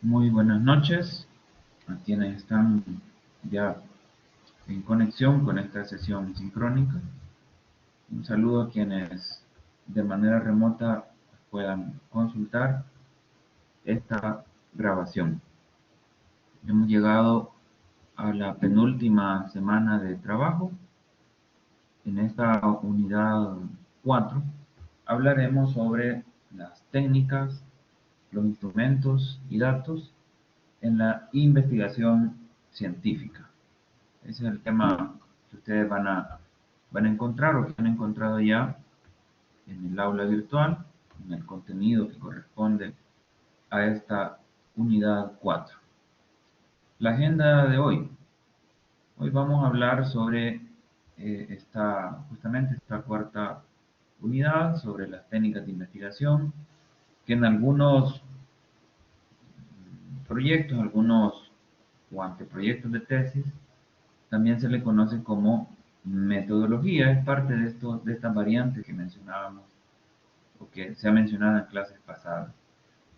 Muy buenas noches a quienes están ya en conexión con esta sesión sincrónica. Un saludo a quienes de manera remota puedan consultar esta grabación. Hemos llegado a la penúltima semana de trabajo. En esta unidad 4 hablaremos sobre las técnicas, los instrumentos y datos en la investigación científica. Ese es el tema que ustedes van a encontrar o que han encontrado ya en el aula virtual, en el contenido que corresponde a esta unidad 4. La agenda de hoy. Hoy vamos a hablar sobre justamente esta cuarta unidad, sobre las técnicas de investigación, que en algunos proyectos, algunos o anteproyectos de tesis, también se le conoce como metodología. Es parte de estas variantes que mencionábamos o que se ha mencionado en clases pasadas.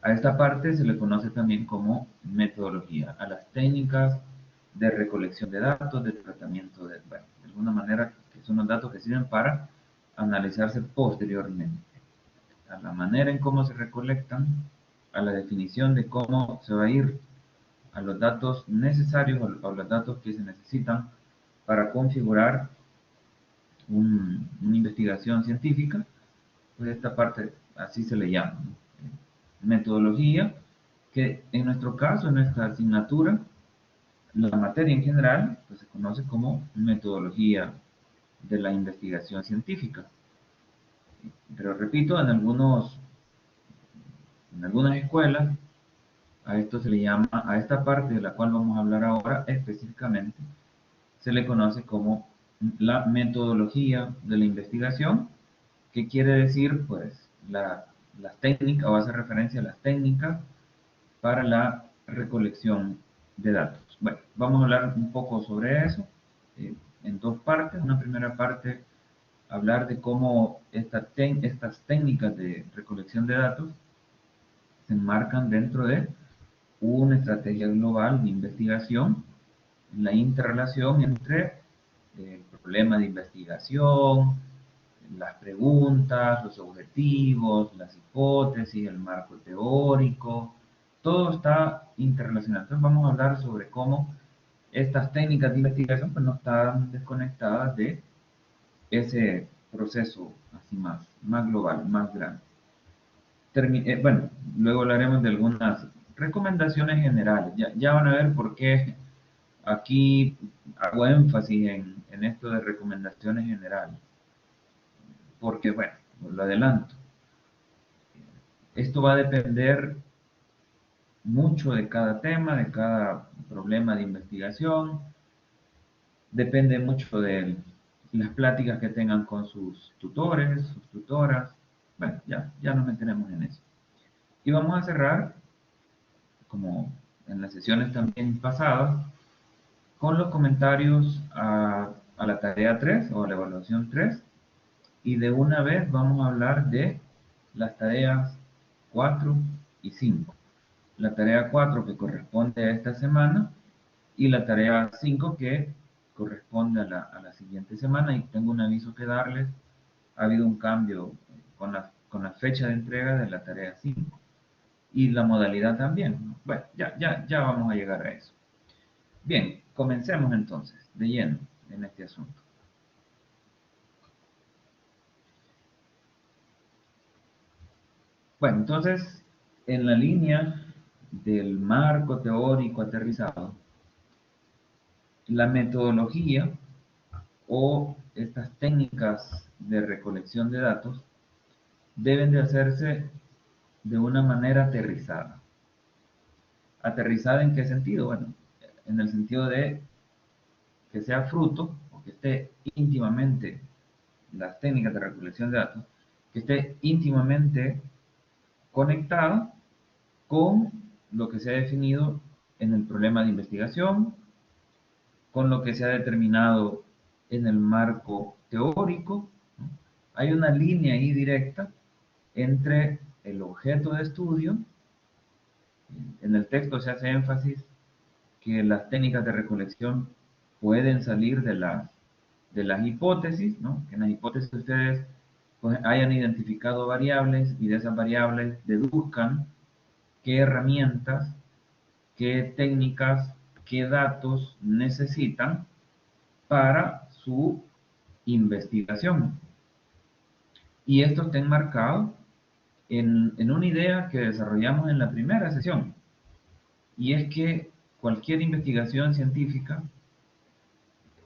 A esta parte se le conoce también como metodología, a las técnicas de recolección de datos, de tratamiento de alguna manera, que son los datos que sirven para analizarse posteriormente, a la manera en cómo se recolectan, a la definición de cómo se va a ir a los datos necesarios o los datos que se necesitan para configurar una investigación científica. Pues esta parte así se le llama, ¿no? Metodología, que en nuestro caso, en nuestra asignatura, la materia en general, pues se conoce como metodología de la investigación científica. Pero repito, en algunas escuelas, a esto se le llama, a esta parte de la cual vamos a hablar ahora específicamente, se le conoce como la metodología de la investigación, que quiere decir, pues, las técnicas, o hace referencia a las técnicas para la recolección de datos. Bueno, vamos a hablar un poco sobre eso en dos partes. Una primera parte, hablar de cómo estas técnicas de recolección de datos se enmarcan dentro de una estrategia global de investigación, la interrelación entre el problema de investigación, las preguntas, los objetivos, las hipótesis, el marco teórico, todo está interrelacionado. Entonces vamos a hablar sobre cómo estas técnicas de investigación pues, no están desconectadas de ese proceso así más global, más grande. Bueno, luego hablaremos de algunas recomendaciones generales. Ya van a ver por qué aquí hago énfasis en esto de recomendaciones generales. Porque, bueno, lo adelanto. Esto va a depender mucho de cada tema, de cada problema de investigación. Depende mucho de las pláticas que tengan con sus tutores, sus tutoras. Bueno, ya nos meteremos en eso. Y vamos a cerrar, como en las sesiones también pasadas, con los comentarios a la tarea 3 o a la evaluación 3. Y de una vez vamos a hablar de las tareas 4 y 5. La tarea 4 que corresponde a esta semana y la tarea 5 que corresponde a la siguiente semana. Y tengo un aviso que darles. Ha habido un cambio con la fecha de entrega de la tarea 5 y la modalidad también. Bueno, ya vamos a llegar a eso. Bien, comencemos entonces de lleno en este asunto. Bueno, entonces, en la línea del marco teórico aterrizado, la metodología o estas técnicas de recolección de datos deben de hacerse de una manera aterrizada. ¿Aterrizada en qué sentido? Bueno, en el sentido de que sea fruto o que esté íntimamente, las técnicas de recolección de datos, que esté íntimamente conectada con lo que se ha definido en el problema de investigación, con lo que se ha determinado en el marco teórico, ¿no? Hay una línea ahí directa entre el objeto de estudio, En el texto se hace énfasis que las técnicas de recolección pueden salir de las hipótesis, ¿no? Que en las hipótesis ustedes pues, hayan identificado variables y de esas variables deduzcan qué herramientas, qué técnicas, qué datos necesitan para su investigación. Y esto está enmarcado en una idea que desarrollamos en la primera sesión, y es que cualquier investigación científica,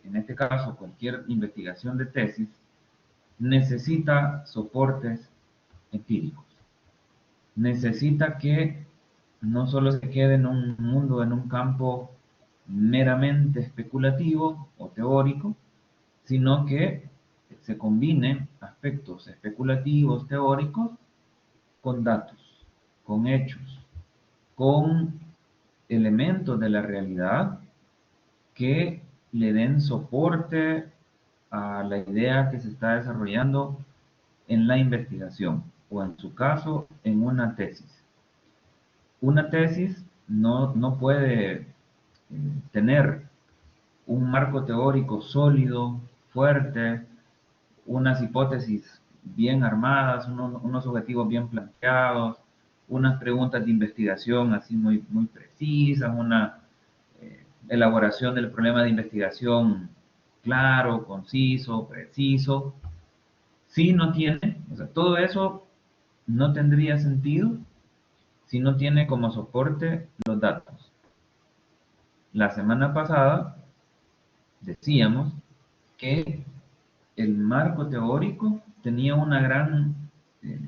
en este caso cualquier investigación de tesis, necesita soportes empíricos. Necesita que no solo se quede en un mundo, en un campo meramente especulativo o teórico, sino que se combinen aspectos especulativos, teóricos, con datos, con hechos, con elementos de la realidad que le den soporte a la idea que se está desarrollando en la investigación o en su caso en una tesis. Una tesis no puede tener un marco teórico sólido, fuerte, unas hipótesis bien armadas, unos objetivos bien planteados, unas preguntas de investigación así muy precisas, una elaboración del problema de investigación claro, conciso, preciso. Si no tiene, o sea, todo eso no tendría sentido si no tiene como soporte los datos. La semana pasada decíamos que el marco teórico tenía una gran eh,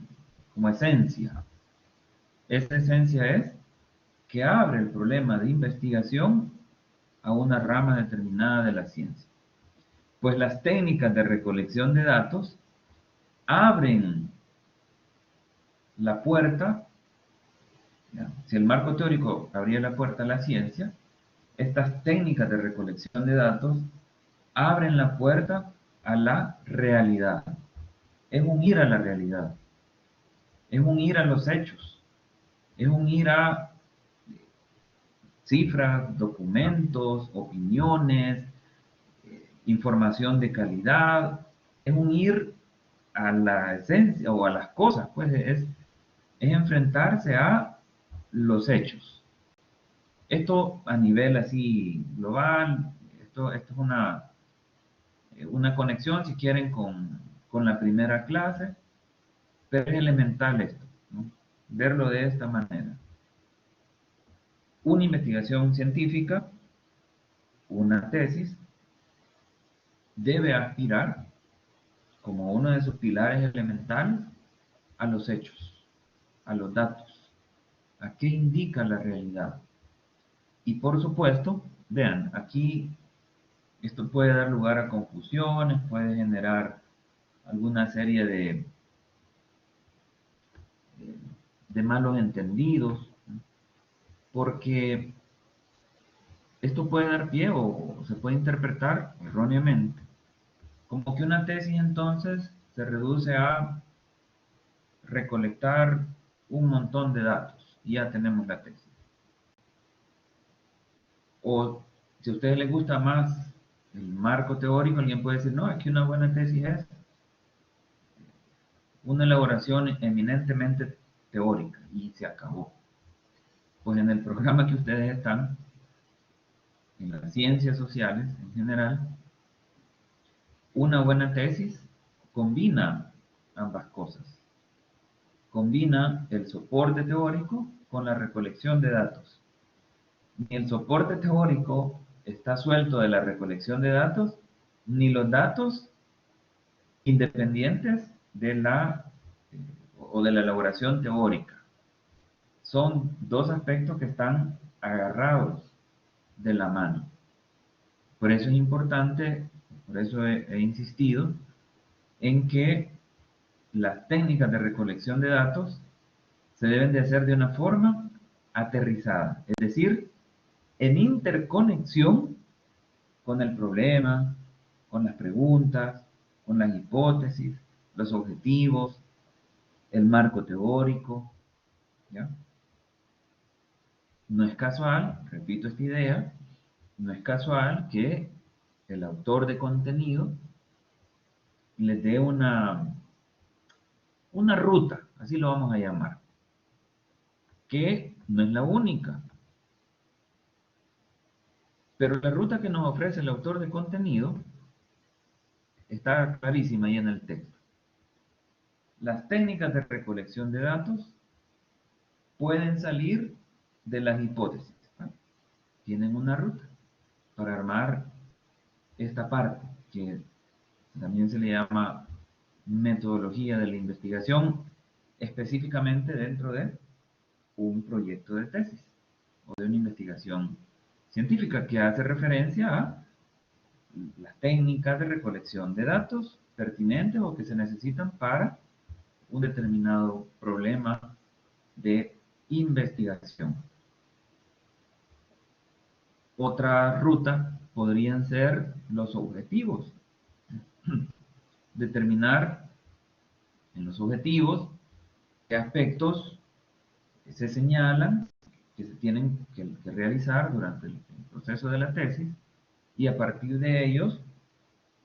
como esencia. Esa esencia es que abre el problema de investigación a una rama determinada de la ciencia. Pues las técnicas de recolección de datos abren la puerta, ¿ya? Si el marco teórico abría la puerta a la ciencia, estas técnicas de recolección de datos abren la puerta a la realidad. Es un ir a la realidad, es un ir a los hechos, es un ir a cifras, documentos, opiniones, información de calidad, es un ir a la esencia o a las cosas, pues es enfrentarse a los hechos. Esto a nivel así global, esto es una conexión, si quieren, con la primera clase, pero es elemental esto, ¿no? Verlo de esta manera. Una investigación científica, una tesis, debe aspirar, como uno de sus pilares elementales, a los hechos, a los datos, a qué indica la realidad. Y por supuesto, vean, aquí esto puede dar lugar a confusiones, puede generar alguna serie de malos entendidos, porque esto puede dar pie o se puede interpretar erróneamente como que una tesis entonces se reduce a recolectar un montón de datos y ya tenemos la tesis. O si a ustedes les gusta más el marco teórico, alguien puede decir, no, es que una buena tesis es una elaboración eminentemente teórica y se acabó. Pues en el programa que ustedes están, en las ciencias sociales en general, una buena tesis combina ambas cosas. Combina el soporte teórico con la recolección de datos. Ni el soporte teórico está suelto de la recolección de datos, ni los datos independientes de o de la elaboración teórica. Son dos aspectos que están agarrados de la mano. Por eso es importante, por eso he insistido en que las técnicas de recolección de datos se deben de hacer de una forma aterrizada, es decir, en interconexión con el problema, con las preguntas, con las hipótesis, los objetivos, el marco teórico, ¿ya? No es casual, repito esta idea, no es casual que el autor de contenido les dé una ruta, así lo vamos a llamar, que no es la única, pero la ruta que nos ofrece el autor de contenido está clarísima ahí en el texto. Las técnicas de recolección de datos pueden salir de las hipótesis, ¿no? Tienen una ruta para armar esta parte, que también se le llama metodología de la investigación, específicamente dentro de un proyecto de tesis o de una investigación científica que hace referencia a las técnicas de recolección de datos pertinentes o que se necesitan para un determinado problema de investigación. Otra ruta podrían ser los objetivos. Determinar en los objetivos qué aspectos se señalan que se tienen que realizar durante el proceso de la tesis y a partir de ellos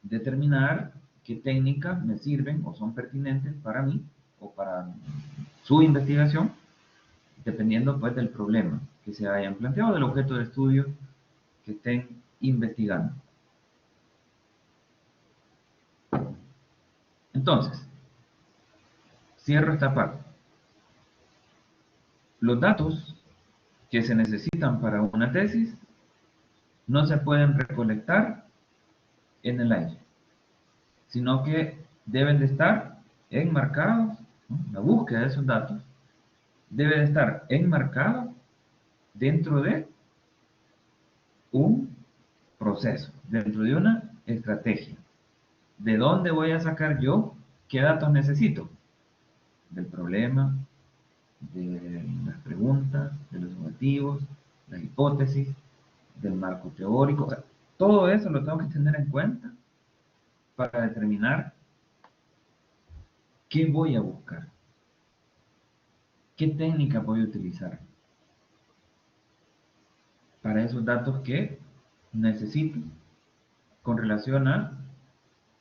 determinar qué técnicas me sirven o son pertinentes para mí o para su investigación, dependiendo pues del problema que se hayan planteado, del objeto de estudio que estén investigando. Entonces, cierro esta parte. Los datos que se necesitan para una tesis no se pueden recolectar en el aire, sino que deben de estar enmarcados, ¿no? La búsqueda de esos datos debe de estar enmarcada dentro de un proceso, dentro de una estrategia. ¿De dónde voy a sacar yo qué datos necesito? Del problema, de las preguntas, de los objetivos, las hipótesis, del marco teórico. O sea, todo eso lo tengo que tener en cuenta para determinar qué voy a buscar, qué técnica voy a utilizar para esos datos que necesito con relación a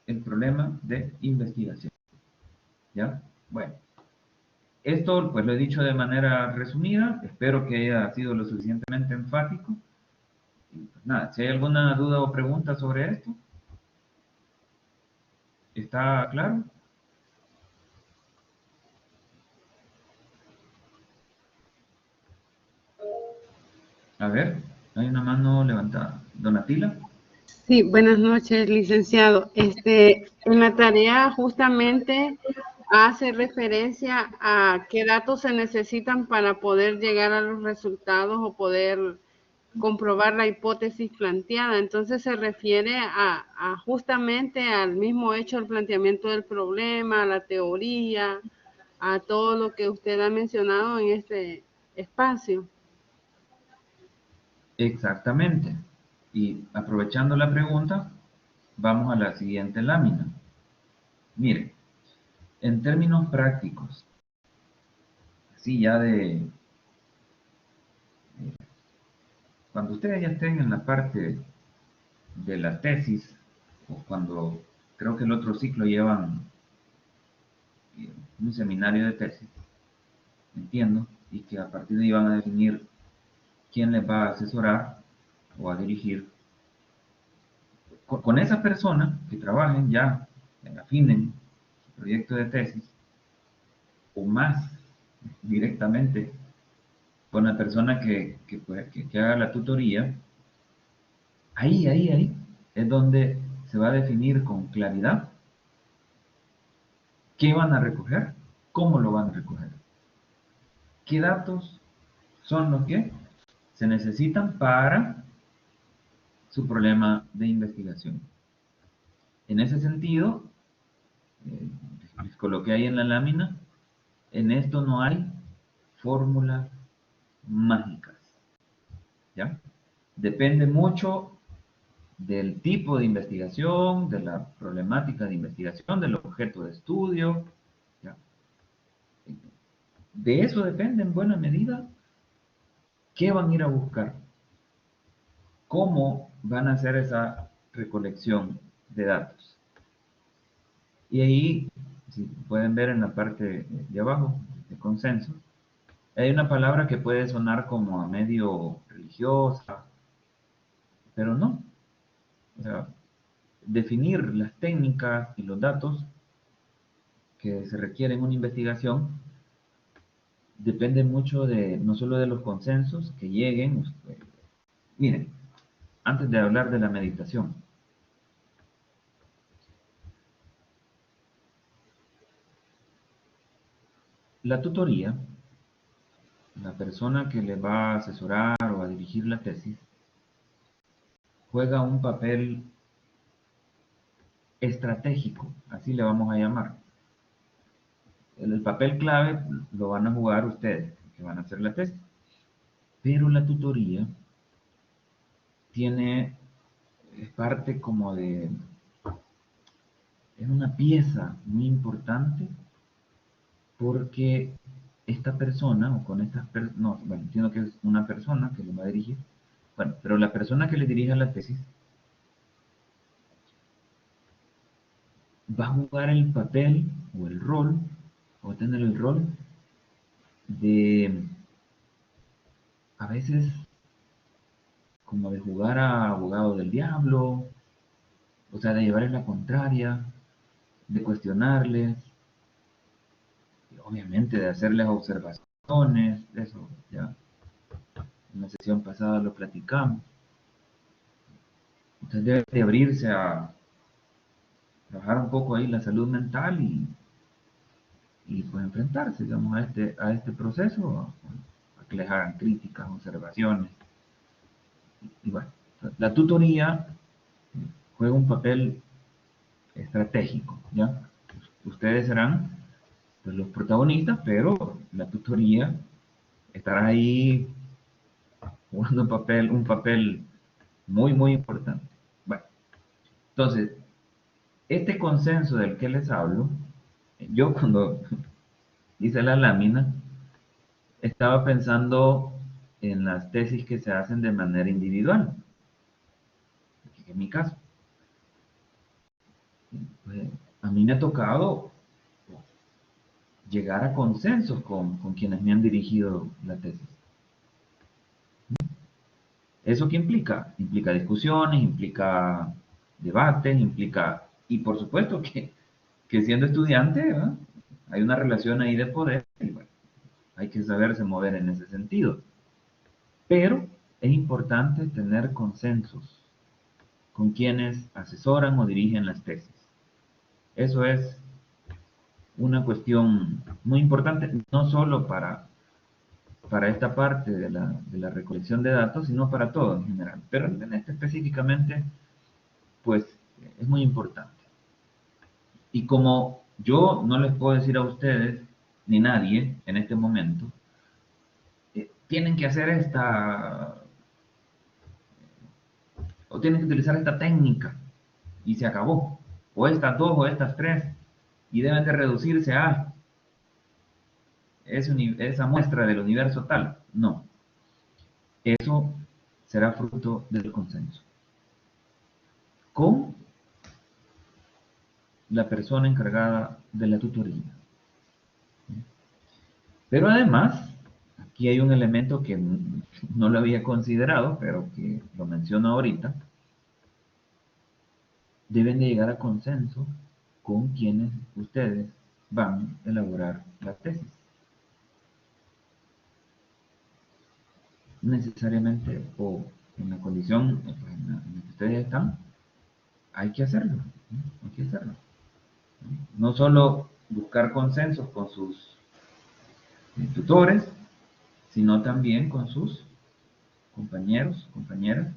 el problema de investigación. ¿Ya? Bueno, esto pues lo he dicho de manera resumida, espero que haya sido lo suficientemente enfático. Y, pues, nada, si hay alguna duda o pregunta sobre esto, ¿está claro? A ver, hay una mano levantada. Donatila. Sí, buenas noches, licenciado. En la tarea justamente hace referencia a qué datos se necesitan para poder llegar a los resultados o poder comprobar la hipótesis planteada. Entonces se refiere a justamente al mismo hecho del planteamiento del problema, a la teoría, a todo lo que usted ha mencionado en este espacio. Exactamente. Y aprovechando la pregunta, vamos a la siguiente lámina. Mire, en términos prácticos, así ya cuando ustedes ya estén en la parte de la tesis, o cuando creo que el otro ciclo llevan un seminario de tesis, entiendo, y que a partir de ahí van a definir quién les va a asesorar o a dirigir. Con esa persona que trabajen ya, afinen su proyecto de tesis, o más directamente con la persona que haga la tutoría, ahí es donde se va a definir con claridad qué van a recoger, cómo lo van a recoger, qué datos son los que se necesitan para su problema de investigación. En ese sentido, eh, les coloqué ahí en la lámina, en esto no hay fórmulas mágicas, ¿ya? Depende mucho del tipo de investigación, de la problemática de investigación, del objeto de estudio, ¿ya? De eso depende en buena medida ¿Qué van a ir a buscar? ¿Cómo van a hacer esa recolección de datos? Y ahí, si pueden ver en la parte de abajo, de consenso, hay una palabra que puede sonar como a medio religiosa, pero no. O sea, definir las técnicas y los datos que se requieren en una investigación depende mucho de, no solo de los consensos que lleguen. Miren, antes de hablar de la meditación, la tutoría, la persona que le va a asesorar o a dirigir la tesis, juega un papel estratégico, así le vamos a llamar. El papel clave lo van a jugar ustedes, que van a hacer la tesis. Pero la tutoría tiene, es parte como de, es una pieza muy importante porque esta persona, o con estas personas, no, bueno, entiendo que es una persona que lo va a dirigir, bueno, pero la persona que le dirige la tesis va a jugar el papel o el rol, o va a tener el rol de, a veces, como de jugar a abogado del diablo, o sea, de llevarles la contraria, de cuestionarles, y obviamente de hacerles observaciones, eso ya en la sesión pasada lo platicamos. Entonces debe de abrirse a trabajar un poco ahí la salud mental y pues enfrentarse, digamos, a este proceso, a que les hagan críticas, observaciones. Y bueno, la tutoría juega un papel estratégico, ¿ya? Ustedes serán pues, los protagonistas, pero la tutoría estará ahí jugando un papel muy, muy importante. Bueno, entonces, este consenso del que les hablo, yo cuando hice la lámina, estaba pensando en las tesis que se hacen de manera individual, que en mi caso. Pues, a mí me ha tocado llegar a consensos con quienes me han dirigido la tesis. ¿Eso qué implica? Implica discusiones, implica debates, implica, y por supuesto que siendo estudiante, ¿verdad? Hay una relación ahí de poder, y bueno, hay que saberse mover en ese sentido. Pero es importante tener consensos con quienes asesoran o dirigen las tesis. Eso es una cuestión muy importante, no solo para esta parte de la recolección de datos, sino para todo en general. Pero en este específicamente, pues es muy importante. Y como yo no les puedo decir a ustedes, ni nadie en este momento, tienen que hacer esta, o tienen que utilizar esta técnica, y se acabó. O estas dos o estas tres, y deben de reducirse a esa muestra del universo tal. No, eso será fruto del consenso. Con la persona encargada de la tutoría. Pero además, aquí hay un elemento que no lo había considerado, pero que lo menciono ahorita. Deben de llegar a consenso con quienes ustedes van a elaborar la tesis. Necesariamente, o en la condición en la que ustedes están, hay que hacerlo. Hay que hacerlo. No solo buscar consensos con sus tutores, sino también con sus compañeros, compañeras,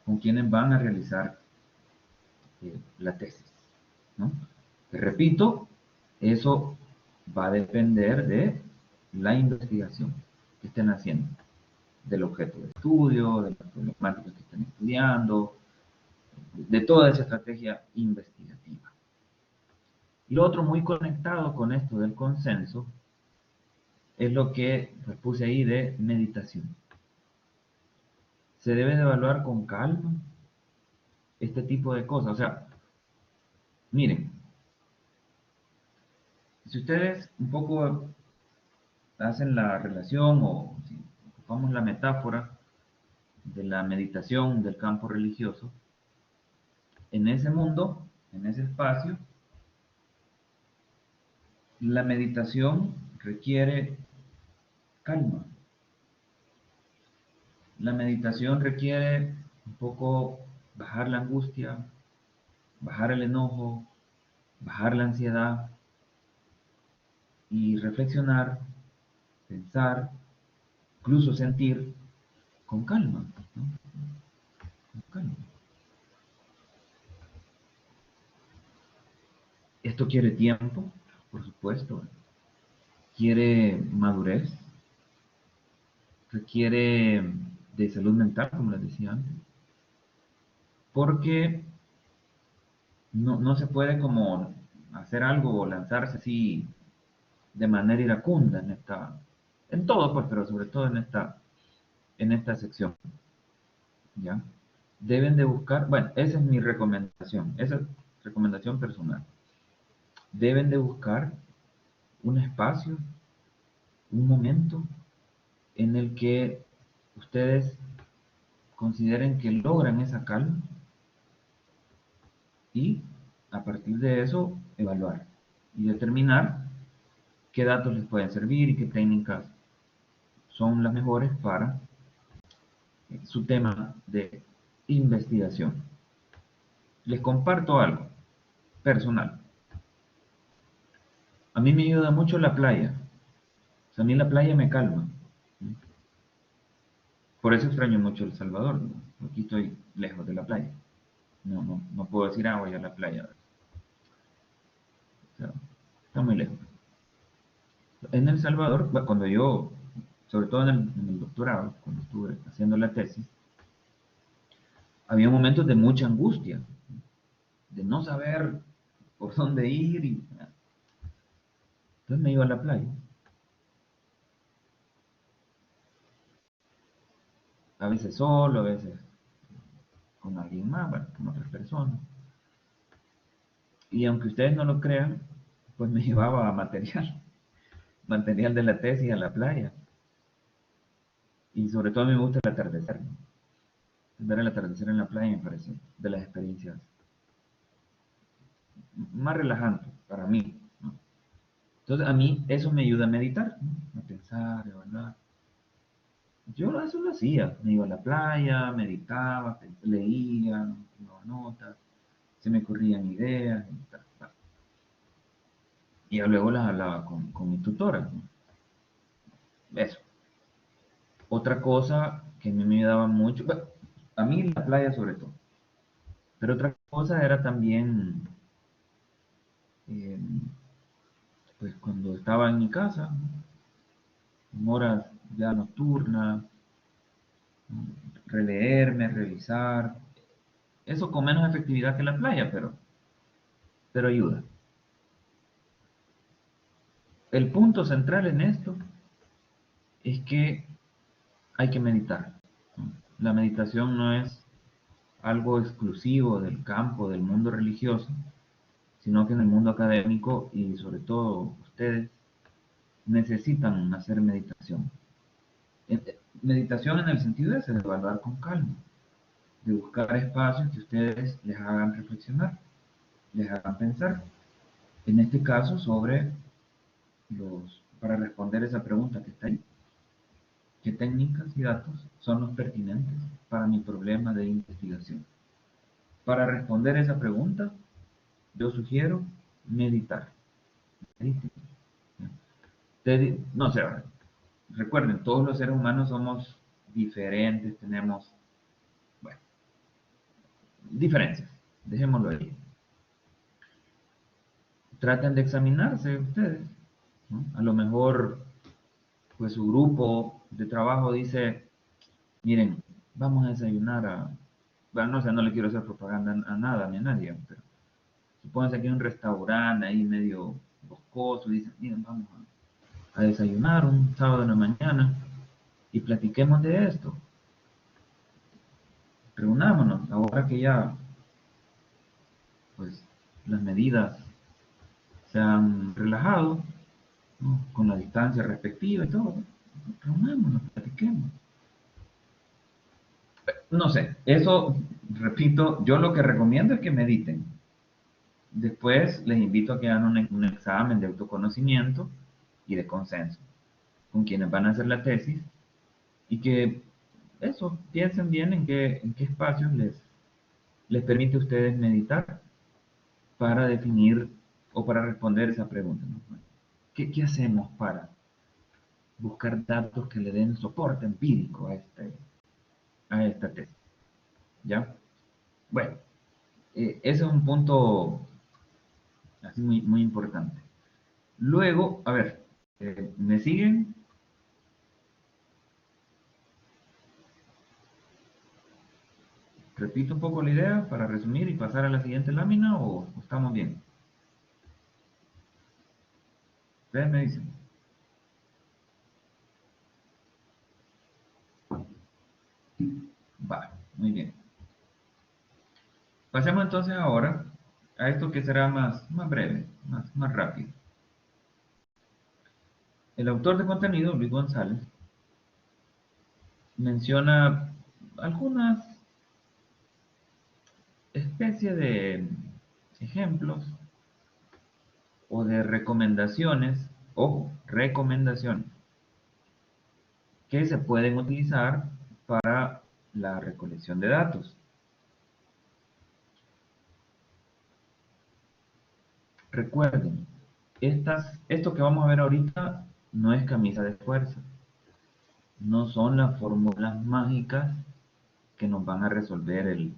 con quienes van a realizar la tesis, ¿no? Te repito, eso va a depender de la investigación que estén haciendo, del objeto de estudio, de las problemáticas que estén estudiando, de toda esa estrategia investigativa. Y lo otro muy conectado con esto del consenso es lo que pues, puse ahí de meditación. se debe de evaluar con calma este tipo de cosas. O sea, miren, si ustedes un poco hacen la relación o si ocupamos la metáfora de la meditación del campo religioso, en ese mundo, en ese espacio, la meditación requiere calma. La meditación requiere un poco bajar la angustia, bajar el enojo, bajar la ansiedad y reflexionar, pensar, incluso sentir con calma, ¿no? Con calma. Esto quiere tiempo, por supuesto, quiere madurez, requiere de salud mental, como les decía antes, porque no se puede como hacer algo o lanzarse así de manera iracunda en todo, pues, pero sobre todo en esta sección, ¿ya? Deben de buscar, bueno, esa es mi recomendación, esa es recomendación personal. Deben de buscar un espacio, un momento en el que ustedes consideren que logran esa calma y a partir de eso evaluar y determinar qué datos les pueden servir y qué técnicas son las mejores para su tema de investigación. Les comparto algo personal. A mí me ayuda mucho la playa. O sea, a mí la playa me calma. Por eso extraño mucho El Salvador, ¿no? Aquí estoy lejos de la playa. No puedo decir, voy a la playa. O sea, está muy lejos. En El Salvador, cuando yo, sobre todo en el doctorado, cuando estuve haciendo la tesis, había momentos de mucha angustia, de no saber por dónde ir. Entonces me iba a la playa. A veces solo, a veces con alguien más, bueno, con otras personas. Y aunque ustedes no lo crean, pues me llevaba a material de la tesis a la playa. Y sobre todo a mí me gusta el atardecer, ¿no? Ver el atardecer en la playa me parece de las experiencias más relajantes para mí, ¿no? Entonces a mí eso me ayuda a meditar, ¿no? A pensar, a evaluar. Yo eso lo hacía, me iba a la playa, meditaba, leía, tomaba notas, se me ocurrían ideas y tal, tal. Y luego las hablaba con mi tutora, ¿no? Eso. Otra cosa que a mí me ayudaba mucho, bueno, a mí la playa sobre todo, pero otra cosa era también, eh, pues cuando estaba en mi casa, en horas ya nocturnas, releerme, revisar, eso con menos efectividad que la playa, pero ayuda. El punto central en esto es que hay que meditar, ¿no? La meditación no es algo exclusivo del campo, del mundo religioso, sino que en el mundo académico y sobre todo ustedes necesitan hacer meditación. Meditación en el sentido de evaluar con calma, de buscar espacios que ustedes les hagan reflexionar, les hagan pensar. En este caso, para responder esa pregunta que está ahí, ¿qué técnicas y datos son los pertinentes para mi problema de investigación? Para responder esa pregunta, yo sugiero meditar. Mediten. No sé, recuerden, todos los seres humanos somos diferentes, tenemos, bueno, diferencias, dejémoslo ahí. Traten de examinarse ustedes, ¿no? A lo mejor, pues su grupo de trabajo dice, miren, vamos a desayunar bueno, no sé, no le quiero hacer propaganda a nada ni a nadie, pero supónganse que hay un restaurante ahí medio boscoso y dicen, miren, vamos a desayunar un sábado en la mañana y platiquemos de esto. reunámonos, ahora que ya, pues, las medidas se han relajado, ¿no? Con la distancia respectiva y todo, ¿no? Reunámonos, platiquemos. No sé, eso, repito, yo lo que recomiendo es que mediten. Después les invito a que hagan un examen de autoconocimiento y de consenso con quienes van a hacer la tesis y que eso, piensen bien en qué espacios les permite a ustedes meditar para definir o para responder esa pregunta, ¿no? ¿Qué hacemos para buscar datos que le den soporte empírico a esta tesis? ¿Ya? Bueno, ese es un punto así muy, muy importante. Luego, a ver, ¿me siguen? Repito un poco la idea para resumir y pasar a la siguiente lámina o estamos bien. Ustedes me dicen. Va, muy bien. Pasemos entonces ahora a esto que será más breve, más rápido. El autor de contenido, Luis González, menciona algunas especies de ejemplos o de recomendaciones, ojo, recomendaciones, que se pueden utilizar para la recolección de datos. Recuerden, esto que vamos a ver ahorita no es camisa de fuerza, no son las fórmulas mágicas que nos van a resolver el-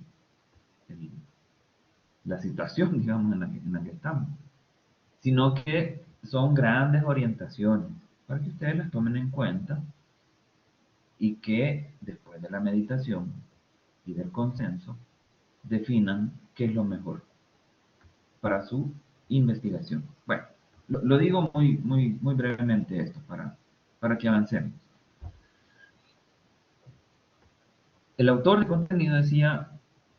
la situación, digamos, en la que estamos, sino que son grandes orientaciones para que ustedes las tomen en cuenta y que después de la meditación y del consenso definan qué es lo mejor para su investigación. Bueno, lo digo muy brevemente esto para que avancemos. El autor de contenido decía,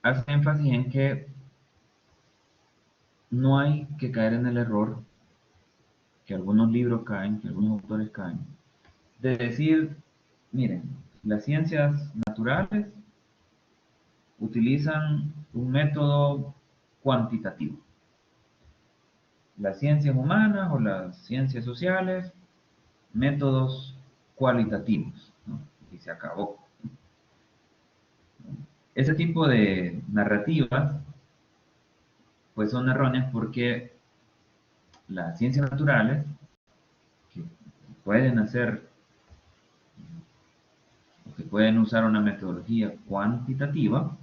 hace énfasis en que no hay que caer en el error que algunos libros caen, que algunos autores caen, de decir, miren, las ciencias naturales utilizan un método cuantitativo. Las ciencias humanas o las ciencias sociales, métodos cualitativos, ¿no? Y se acabó. Ese tipo de narrativas pues son erróneas porque las ciencias naturales, que pueden hacer o que pueden usar una metodología cuantitativa,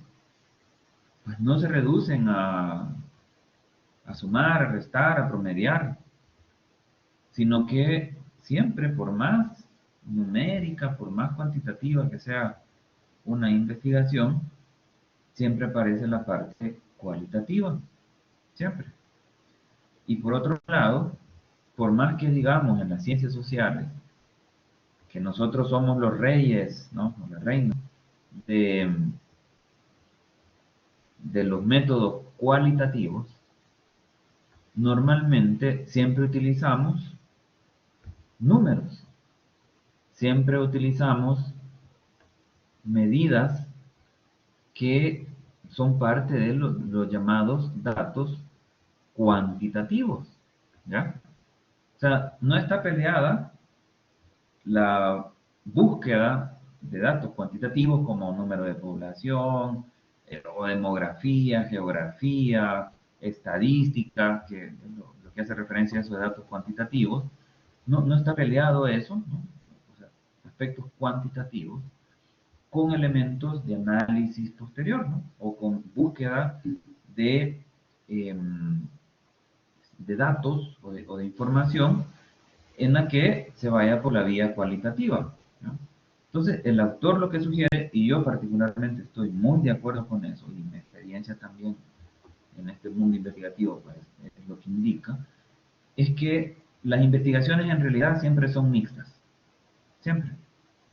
pues no se reducen a sumar, a restar, a promediar, sino que siempre, por más numérica, por más cuantitativa que sea una investigación, siempre aparece la parte cualitativa, siempre. Y por otro lado, por más que digamos en las ciencias sociales que nosotros somos los reyes, ¿no? O la reina de, de los métodos cualitativos, normalmente siempre utilizamos números, siempre utilizamos medidas que son parte de los llamados datos cuantitativos, ¿ya? O sea, no está peleada la búsqueda de datos cuantitativos como número de población, o demografía, geografía, estadística, que es lo que hace referencia a esos datos cuantitativos, no está peleado eso, ¿no? O sea, aspectos cuantitativos, con elementos de análisis posterior, ¿no? O con búsqueda de, de datos o de información en la que se vaya por la vía cualitativa, ¿no? Entonces, el autor lo que sugiere, y yo particularmente estoy muy de acuerdo con eso, y mi experiencia también en este mundo investigativo pues, es lo que indica, es que las investigaciones en realidad siempre son mixtas, siempre,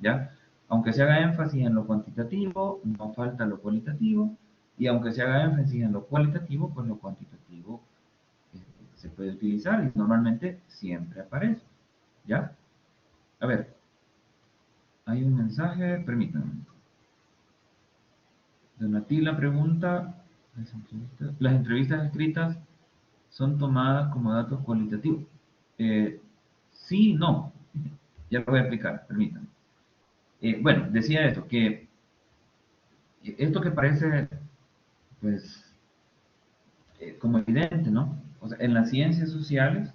¿ya? Aunque se haga énfasis en lo cuantitativo, no falta lo cualitativo, y aunque se haga énfasis en lo cualitativo, pues lo cuantitativo se puede utilizar y normalmente siempre aparece. ¿Ya? A ver, hay un mensaje, permítanme. Donatila pregunta, ¿las entrevistas escritas son tomadas como datos cualitativos? Sí y no. Ya lo voy a explicar, permítanme. Bueno, decía esto, que esto que parece, pues, como evidente, ¿no? O sea, en las ciencias sociales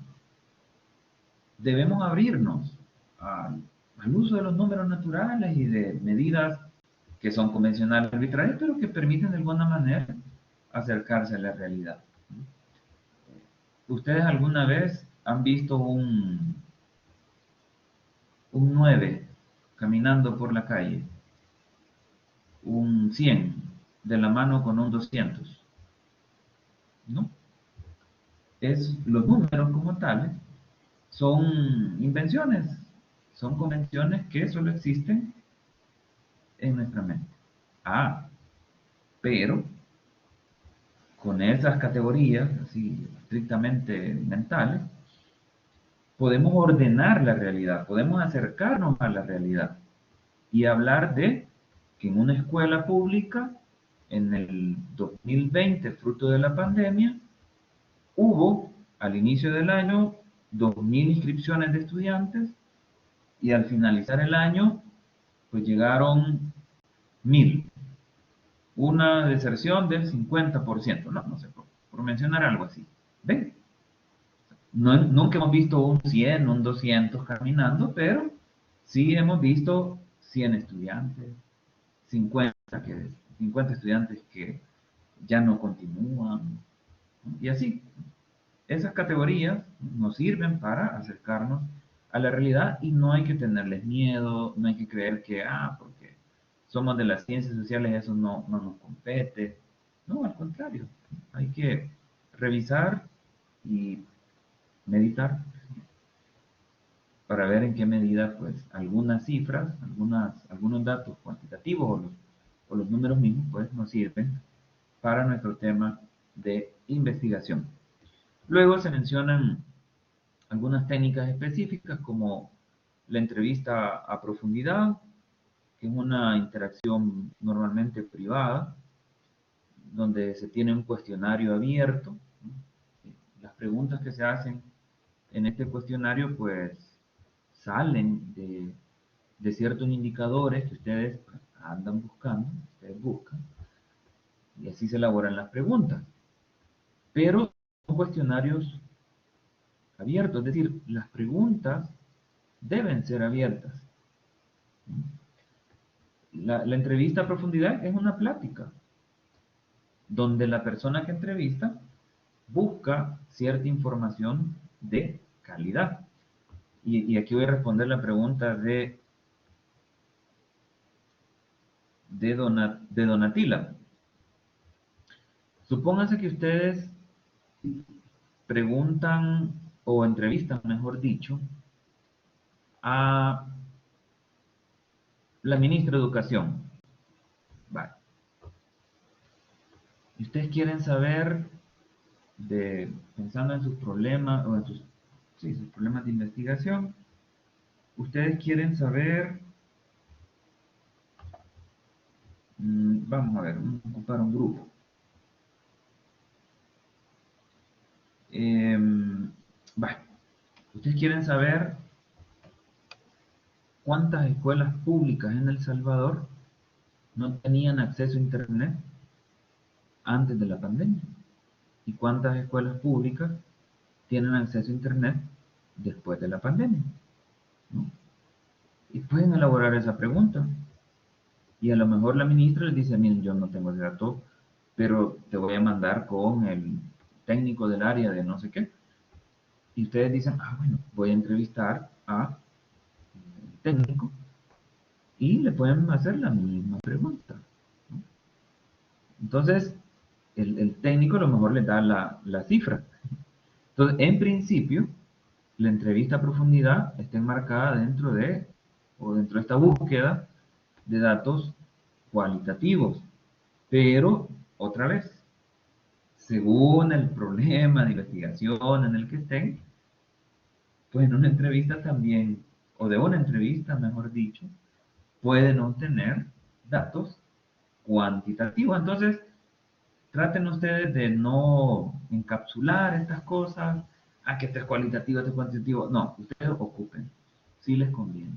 debemos abrirnos al uso de los números naturales y de medidas que son convencionales arbitrarias, pero que permiten de alguna manera acercarse a la realidad. ¿Ustedes alguna vez han visto un 9 caminando por la calle, un 100 de la mano con un 200? ¿No? Los números como tales son invenciones, son convenciones que solo existen en nuestra mente. Ah, pero con esas categorías, así estrictamente mentales, podemos ordenar la realidad, podemos acercarnos a la realidad y hablar de que en una escuela pública, en el 2020, fruto de la pandemia, hubo al inicio del año 2.000 inscripciones de estudiantes y al finalizar el año, pues llegaron 1.000. Una deserción del 50%, no sé, por mencionar algo así. ¿Ven? No, nunca hemos visto un 100, un 200 caminando, pero sí hemos visto 100 estudiantes, 50 estudiantes que ya no continúan, ¿no? Y así. Esas categorías nos sirven para acercarnos a la realidad y no hay que tenerles miedo, no hay que creer que, porque somos de las ciencias sociales, eso no nos compete. No, al contrario, hay que revisar y meditar para ver en qué medida, pues, algunas cifras, algunos datos cuantitativos o los números mismos, pues, nos sirven para nuestro tema de investigación. Luego se mencionan algunas técnicas específicas como la entrevista a profundidad, que es una interacción normalmente privada, donde se tiene un cuestionario abierto. Las preguntas que se hacen en este cuestionario pues salen de ciertos indicadores que ustedes andan buscando, ustedes buscan, y así se elaboran las preguntas. Pero son cuestionarios abiertos, es decir, las preguntas deben ser abiertas. La entrevista a profundidad es una plática, donde la persona que entrevista busca cierta información de calidad. Y aquí voy a responder la pregunta de Donatila. Supónganse que ustedes preguntan o entrevistan, mejor dicho, a la ministra de Educación. Vale. Y ustedes quieren saber, pensando en sus problemas, o en sus problemas de investigación, ustedes quieren saber, vamos a ver, vamos a ocupar un grupo. Vale. Ustedes quieren saber cuántas escuelas públicas en El Salvador no tenían acceso a Internet antes de la pandemia y cuántas escuelas públicas tienen acceso a Internet después de la pandemia, ¿no? Y pueden elaborar esa pregunta. Y a lo mejor la ministra les dice, miren, yo no tengo ese dato, pero te voy a mandar con el técnico del área de no sé qué. Y ustedes dicen, bueno, voy a entrevistar a el técnico y le pueden hacer la misma pregunta, ¿no? Entonces, el técnico a lo mejor les da la cifra. Entonces, en principio, la entrevista a profundidad está enmarcada dentro de esta búsqueda de datos cualitativos. Pero, otra vez, según el problema de investigación en el que estén, pues en una entrevista también, o de una entrevista, mejor dicho, pueden obtener datos cuantitativos. Entonces, traten ustedes de no encapsular estas cosas, a que este es cualitativo, este es cuantitativo. No, ustedes ocupen, si les conviene.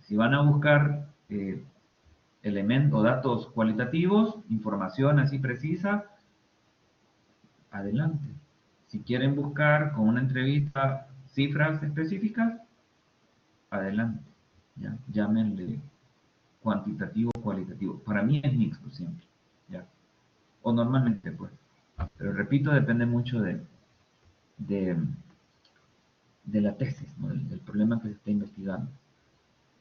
Si van a buscar elementos o datos cualitativos, información así precisa, adelante. Si quieren buscar con una entrevista cifras específicas, adelante. ¿Ya? Llámenle cuantitativo o cualitativo. Para mí es mixto siempre. ¿Ya? O normalmente, pues. Pero repito, depende mucho de, de la tesis, ¿no? Del problema que se está investigando,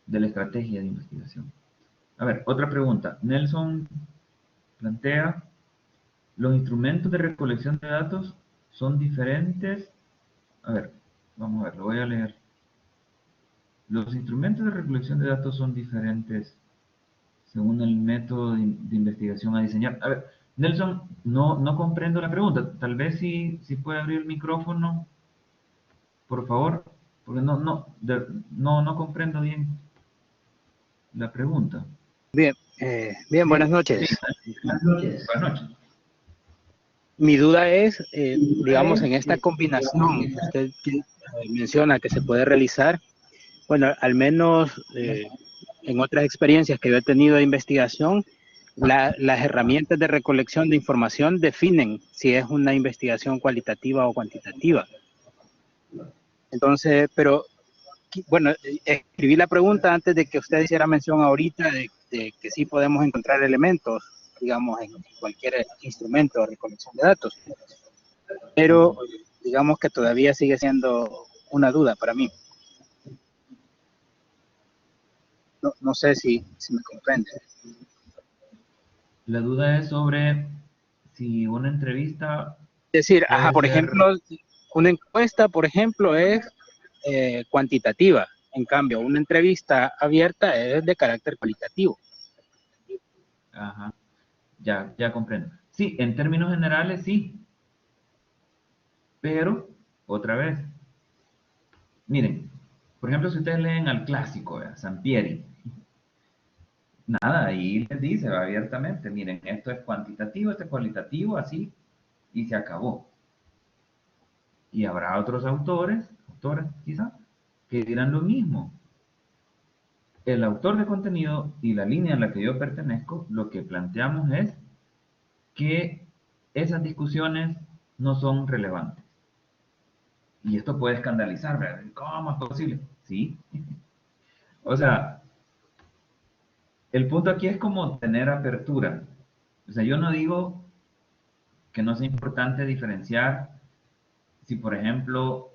de la estrategia de investigación. A ver, otra pregunta. Nelson plantea, ¿los instrumentos de recolección de datos son diferentes? A ver, vamos a ver, lo voy a leer. Los instrumentos de recolección de datos son diferentes según el método de investigación a diseñar. A ver, Nelson, no comprendo la pregunta. Tal vez si puede abrir el micrófono, por favor, porque no comprendo bien la pregunta. Bien, bien, buenas Sí, noches. buenas noches. Mi duda es, digamos, en esta combinación que usted menciona que se puede realizar, bueno, al menos en otras experiencias que yo he tenido de investigación, las herramientas de recolección de información definen si es una investigación cualitativa o cuantitativa. Entonces, pero bueno, escribí la pregunta antes de que usted hiciera mención ahorita de que sí podemos encontrar elementos, digamos, en cualquier instrumento de recolección de datos, pero digamos que todavía sigue siendo una duda para mí. No sé si me comprende. La duda es sobre si una entrevista Es decir, puede por ser... ejemplo, una encuesta, por ejemplo, es cuantitativa. En cambio, una entrevista abierta es de carácter cualitativo. Ajá, ya comprendo. Sí, en términos generales sí, pero otra vez, miren, por ejemplo, si ustedes leen al clásico, Sampieri, nada, ahí les dice abiertamente, miren, esto es cuantitativo, esto es cualitativo, así, y se acabó. Y habrá otros autores quizá, que dirán lo mismo. El autor de contenido y la línea a la que yo pertenezco, lo que planteamos es que esas discusiones no son relevantes. Y esto puede escandalizar, ¿verdad? ¿Cómo es posible? Sí. O sea, el punto aquí es como tener apertura. O sea, yo no digo que no sea importante diferenciar si, por ejemplo,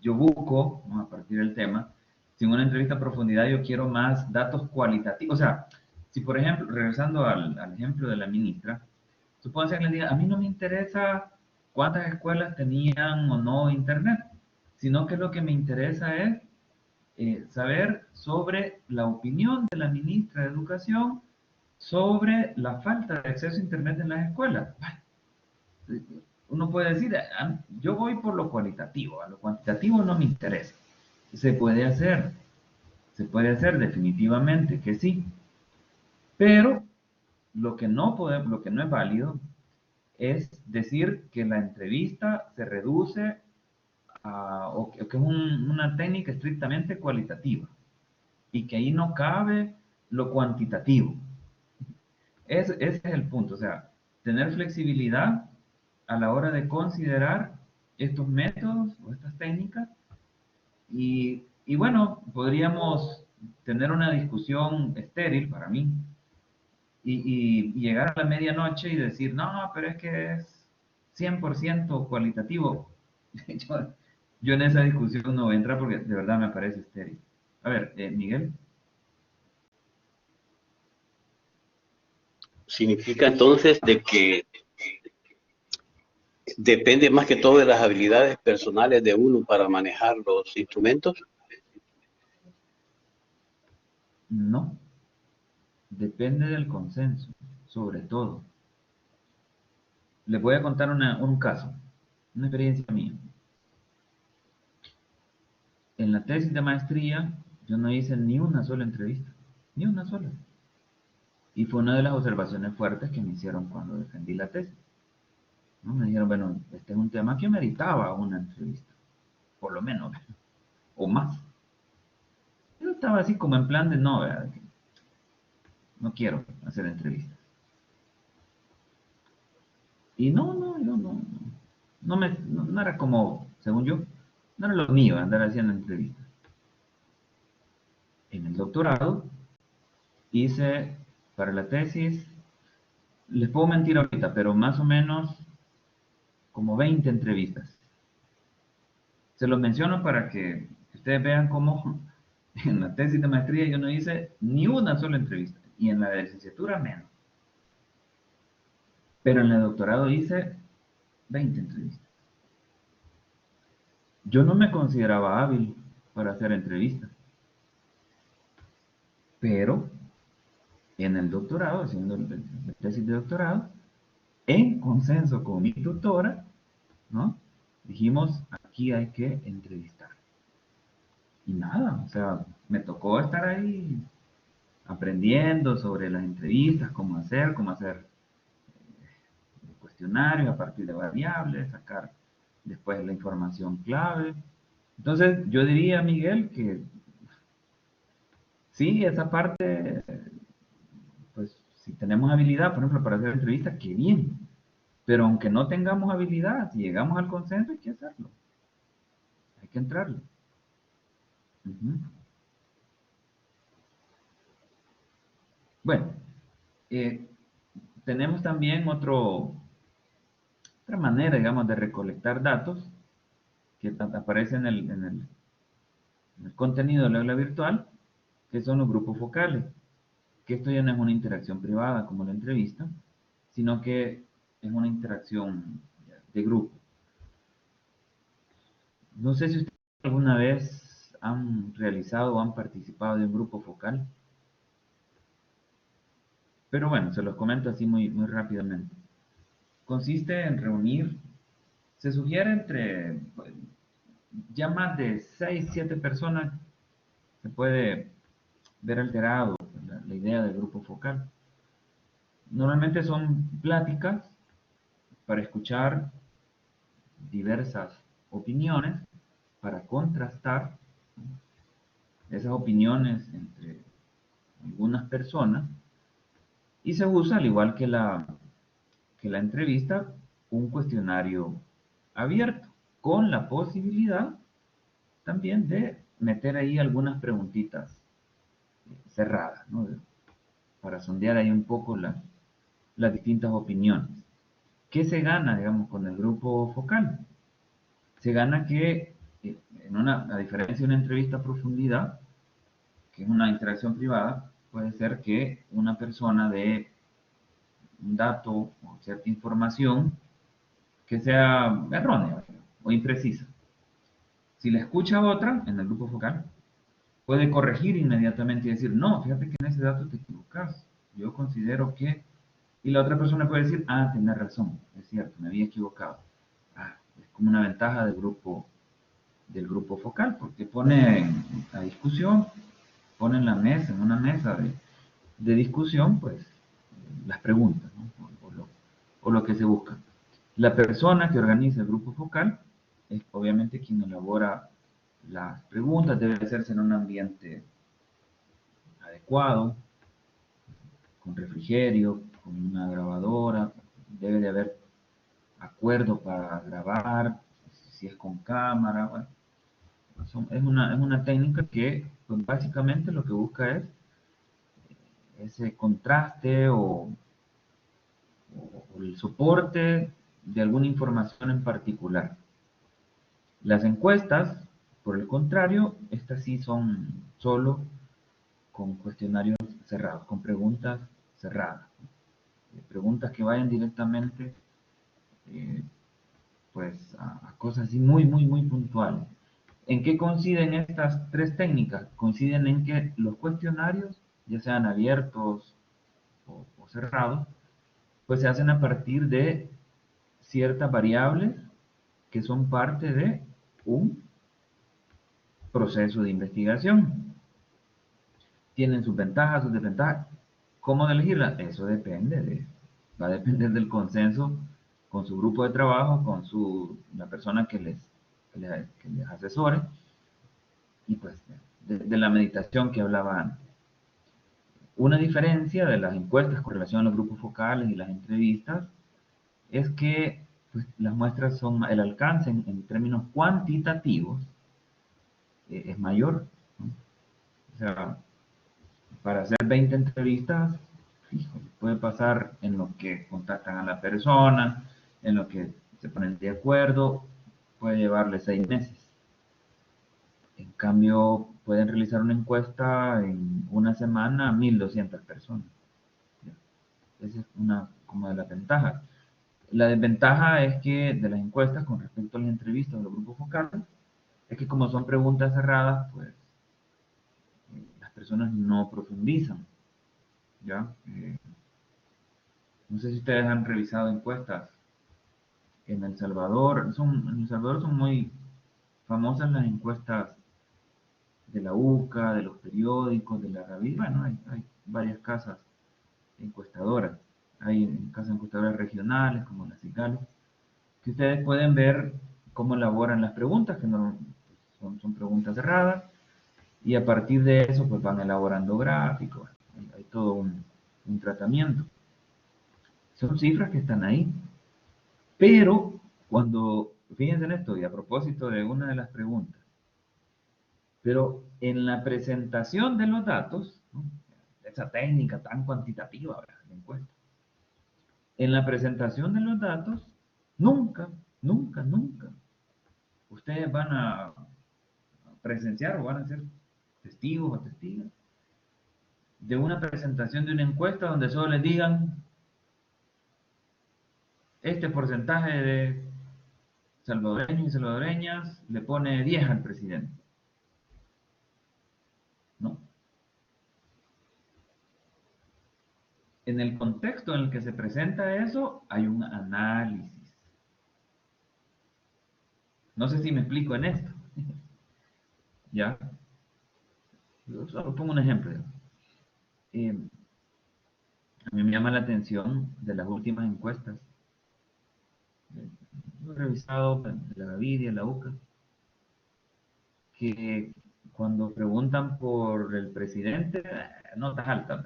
yo busco, ¿no? A partir del tema, si en una entrevista a profundidad yo quiero más datos cualitativos. O sea, si, por ejemplo, regresando al ejemplo de la ministra, supongo que le diga, a mí no me interesa cuántas escuelas tenían o no internet, sino que lo que me interesa es saber sobre la opinión de la ministra de Educación sobre la falta de acceso a internet en las escuelas. Uno puede decir, yo voy por lo cualitativo, a lo cuantitativo no me interesa. Se puede hacer definitivamente que sí, pero lo que no es válido es decir que la entrevista se reduce o que es una técnica estrictamente cualitativa y que ahí no cabe lo cuantitativo. Ese es el punto, o sea, tener flexibilidad a la hora de considerar estos métodos o estas técnicas y bueno, podríamos tener una discusión estéril para mí y llegar a la medianoche y decir, no, pero es que es 100% cualitativo. Yo en esa discusión no voy a entrar porque de verdad me parece estéril. A ver, Miguel. Significa entonces de que depende más que todo de las habilidades personales de uno para manejar los instrumentos. No, depende del consenso, sobre todo. Les voy a contar un caso, una experiencia mía. En la tesis de maestría, yo no hice ni una sola entrevista, ni una sola. Y fue una de las observaciones fuertes que me hicieron cuando defendí la tesis, ¿no? Me dijeron, bueno, este es un tema que meritaba una entrevista, por lo menos, o más. Yo estaba así como en plan de no, ¿verdad? No quiero hacer entrevistas. Y no era como, según yo, no era lo mío andar haciendo entrevistas. En el doctorado hice para la tesis, les puedo mentir ahorita, pero más o menos como 20 entrevistas. Se los menciono para que ustedes vean cómo en la tesis de maestría yo no hice ni una sola entrevista, y en la de licenciatura menos. Pero en el doctorado hice 20 entrevistas. Yo no me consideraba hábil para hacer entrevistas, pero en el doctorado, haciendo la tesis de doctorado, en consenso con mi tutora, ¿no? Dijimos, aquí hay que entrevistar. Y nada, o sea, me tocó estar ahí aprendiendo sobre las entrevistas, cómo hacer cuestionarios a partir de variables, sacar después la información clave. Entonces, yo diría, Miguel, que sí, esa parte, pues si tenemos habilidad, por ejemplo, para hacer entrevistas, qué bien. Pero aunque no tengamos habilidad, si llegamos al consenso, hay que hacerlo. Hay que entrarle. Ujú. Bueno, eh, tenemos también otra manera, digamos, de recolectar datos que aparece en el contenido del aula virtual, que son los grupos focales. Que esto ya no es una interacción privada como la entrevista, sino que es una interacción de grupo. No sé si ustedes alguna vez han realizado o han participado de un grupo focal, pero bueno, se los comento así muy rápidamente. Consiste en reunir, se sugiere entre ya más de 6 7 personas, se puede ver alterado la idea del grupo focal. Normalmente son pláticas para escuchar diversas opiniones, para contrastar esas opiniones entre algunas personas, y se usa, al igual que la entrevista, un cuestionario abierto, con la posibilidad también de meter ahí algunas preguntitas cerradas, ¿no? Para sondear ahí un poco las distintas opiniones. ¿Qué se gana, digamos, con el grupo focal? Se gana que, a diferencia de una entrevista a profundidad, que es una interacción privada, puede ser que una persona dé un dato o cierta información que sea errónea o imprecisa. Si la escucha otra en el grupo focal, puede corregir inmediatamente y decir, no, fíjate que en ese dato te equivocas. Yo considero que... Y la otra persona puede decir, ah, tenés razón, es cierto, me había equivocado. Ah, es como una ventaja del grupo focal, porque pone a discusión, pone en la mesa, en una mesa de discusión, pues, las preguntas, ¿no? O lo que se busca. La persona que organiza el grupo focal es obviamente quien elabora las preguntas, debe hacerse en un ambiente adecuado, con refrigerio, con una grabadora, debe de haber acuerdo para grabar, si es con cámara, bueno, es una técnica que pues, básicamente lo que busca es ese contraste o el soporte de alguna información en particular. Las encuestas, por el contrario, estas sí son solo con cuestionarios cerrados, con preguntas cerradas. Preguntas que vayan directamente eh, pues a cosas así muy puntuales. ¿En qué coinciden estas tres técnicas? Coinciden en que los cuestionarios ya sean abiertos o cerrados, pues se hacen a partir de ciertas variables que son parte de un proceso de investigación. Tienen sus ventajas, sus desventajas. ¿Cómo elegirlas? Eso va a depender del consenso con su grupo de trabajo, con la persona que les asesore, y pues de la meditación que hablaba antes. Una diferencia de las encuestas con relación a los grupos focales y las entrevistas es que pues, las muestras son, el alcance en términos cuantitativos es mayor, ¿no? O sea, para hacer 20 entrevistas, fijo, puede pasar en lo que contactan a la persona, en lo que se ponen de acuerdo, puede llevarle 6 meses. En cambio, pueden realizar una encuesta en una semana a 1.200 personas. Esa es una como de las ventajas. La desventaja es que de las encuestas con respecto a las entrevistas de los grupos focales, es que como son preguntas cerradas, pues las personas no profundizan, ¿ya? No sé si ustedes han revisado encuestas en El Salvador. En El Salvador son muy famosas las encuestas de la UCA, de los periódicos, de la Ravi. Bueno, hay varias casas encuestadoras. Hay casas encuestadoras regionales, como la CICAL, que ustedes pueden ver cómo elaboran las preguntas, que no, son preguntas cerradas, y a partir de eso pues van elaborando gráficos. Hay todo un tratamiento. Son cifras que están ahí. Pero fíjense en esto, y a propósito de una de las preguntas, pero en la presentación de los datos, ¿no? Esa técnica tan cuantitativa, ¿verdad? La encuesta, en la presentación de los datos, nunca, nunca, nunca, ustedes van a presenciar o van a ser testigos o testigos de una presentación de una encuesta donde solo les digan este porcentaje de salvadoreños y salvadoreñas le pone 10 al presidente. ¿No? En el contexto en el que se presenta eso, hay un análisis. No sé si me explico en esto. ¿Ya? Yo solo pongo un ejemplo. Eh, a mí me llama la atención de las últimas encuestas. Yo he revisado de la Gavidia, la UCA, que cuando preguntan por el presidente, notas altas.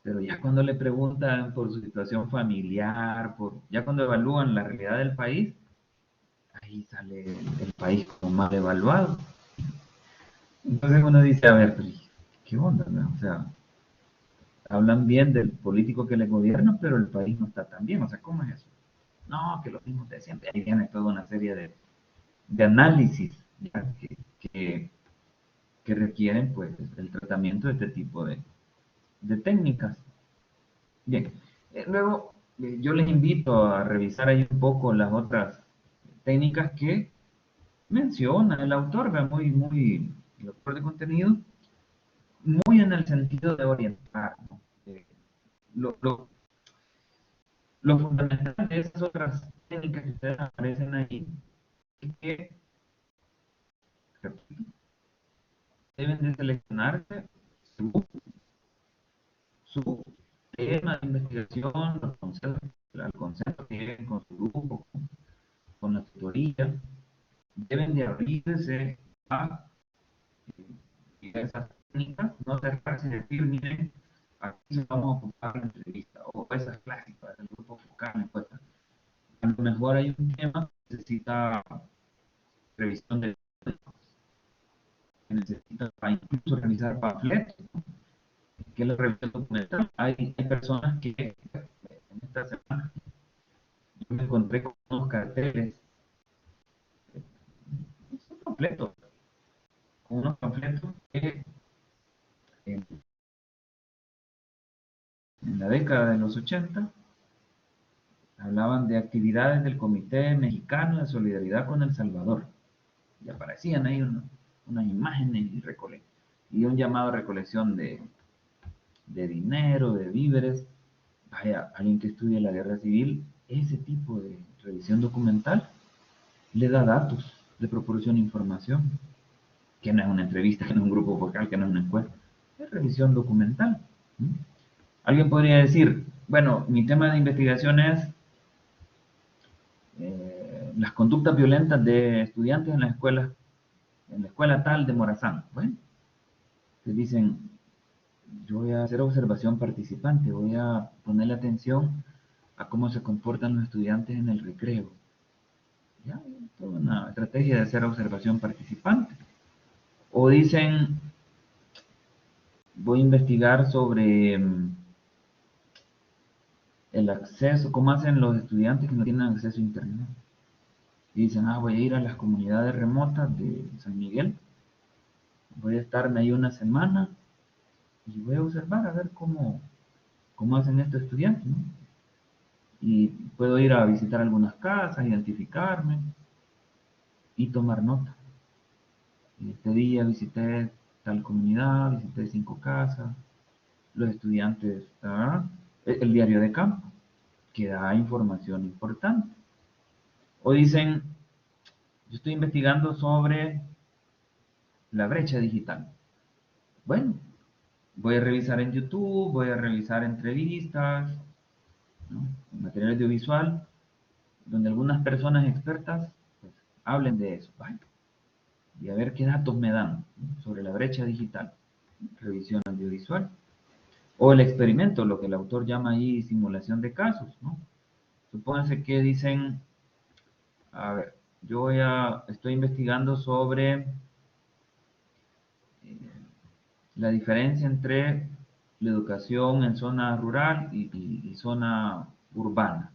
Pero ya cuando le preguntan por su situación familiar, ya cuando evalúan la realidad del país, ahí sale el país como mal evaluado. Entonces uno dice, a ver, ¿qué onda? ¿No? O sea, hablan bien del político que le gobierna, pero el país no está tan bien. O sea, ¿cómo es eso? No, que lo mismo de siempre. Ahí viene toda una serie de análisis, ¿ya? Que requieren pues el tratamiento de este tipo de técnicas. Bien, luego yo les invito a revisar ahí un poco las otras técnicas que menciona el autor, el autor de contenido, muy en el sentido de orientar, ¿no? Lo, lo, lo fundamental de esas otras técnicas que ustedes aparecen ahí es que repito, deben de seleccionarse su tema de investigación, el concepto que lleguen con su grupo, con la tutoría, deben de abrirse a diversas técnicas, no cerrarse y decir, miren, aquí se vamos a ocupar la entrevista, o esas clásicas del grupo focal, pues, a lo mejor hay un tema que necesita revisión de que necesita incluso realizar panfletos, ¿no? Que es la revisión documental. Hay personas que en esta semana yo me encontré con unos carteles, son completos, con unos panfletos que en, en la década de los 80 hablaban de actividades del Comité Mexicano de Solidaridad con El Salvador. Y aparecían ahí unas imágenes y y un llamado a recolección de dinero, de víveres. Vaya, alguien que estudie la guerra civil, ese tipo de revisión documental le da datos, le proporciona información, que no es una entrevista, que no es un grupo vocal, que no es una encuesta, es revisión documental. ¿Mm? Alguien podría decir, bueno, mi tema de investigación es las conductas violentas de estudiantes en la escuela tal de Morazán. Bueno, te dicen, yo voy a hacer observación participante, voy a ponerle atención a cómo se comportan los estudiantes en el recreo. Ya, toda una estrategia de hacer observación participante. O dicen, voy a investigar sobre el acceso, cómo hacen los estudiantes que no tienen acceso a internet. Y dicen, voy a ir a las comunidades remotas de San Miguel, voy a estarme ahí una semana y voy a observar a ver cómo hacen estos estudiantes, ¿no? Y puedo ir a visitar algunas casas, identificarme y tomar nota. Este día visité tal comunidad, visité 5 casas, los estudiantes, el diario de campo, que da información importante. O dicen, yo estoy investigando sobre la brecha digital. Bueno, voy a revisar en YouTube, voy a revisar entrevistas, ¿no? Material audiovisual, donde algunas personas expertas pues, hablen de eso. ¿Vale? Y a ver qué datos me dan, ¿no? Sobre la brecha digital. Revisión audiovisual. O el experimento, lo que el autor llama ahí simulación de casos, ¿no? Supónganse que dicen, a ver, estoy investigando sobre la diferencia entre la educación en zona rural y zona urbana.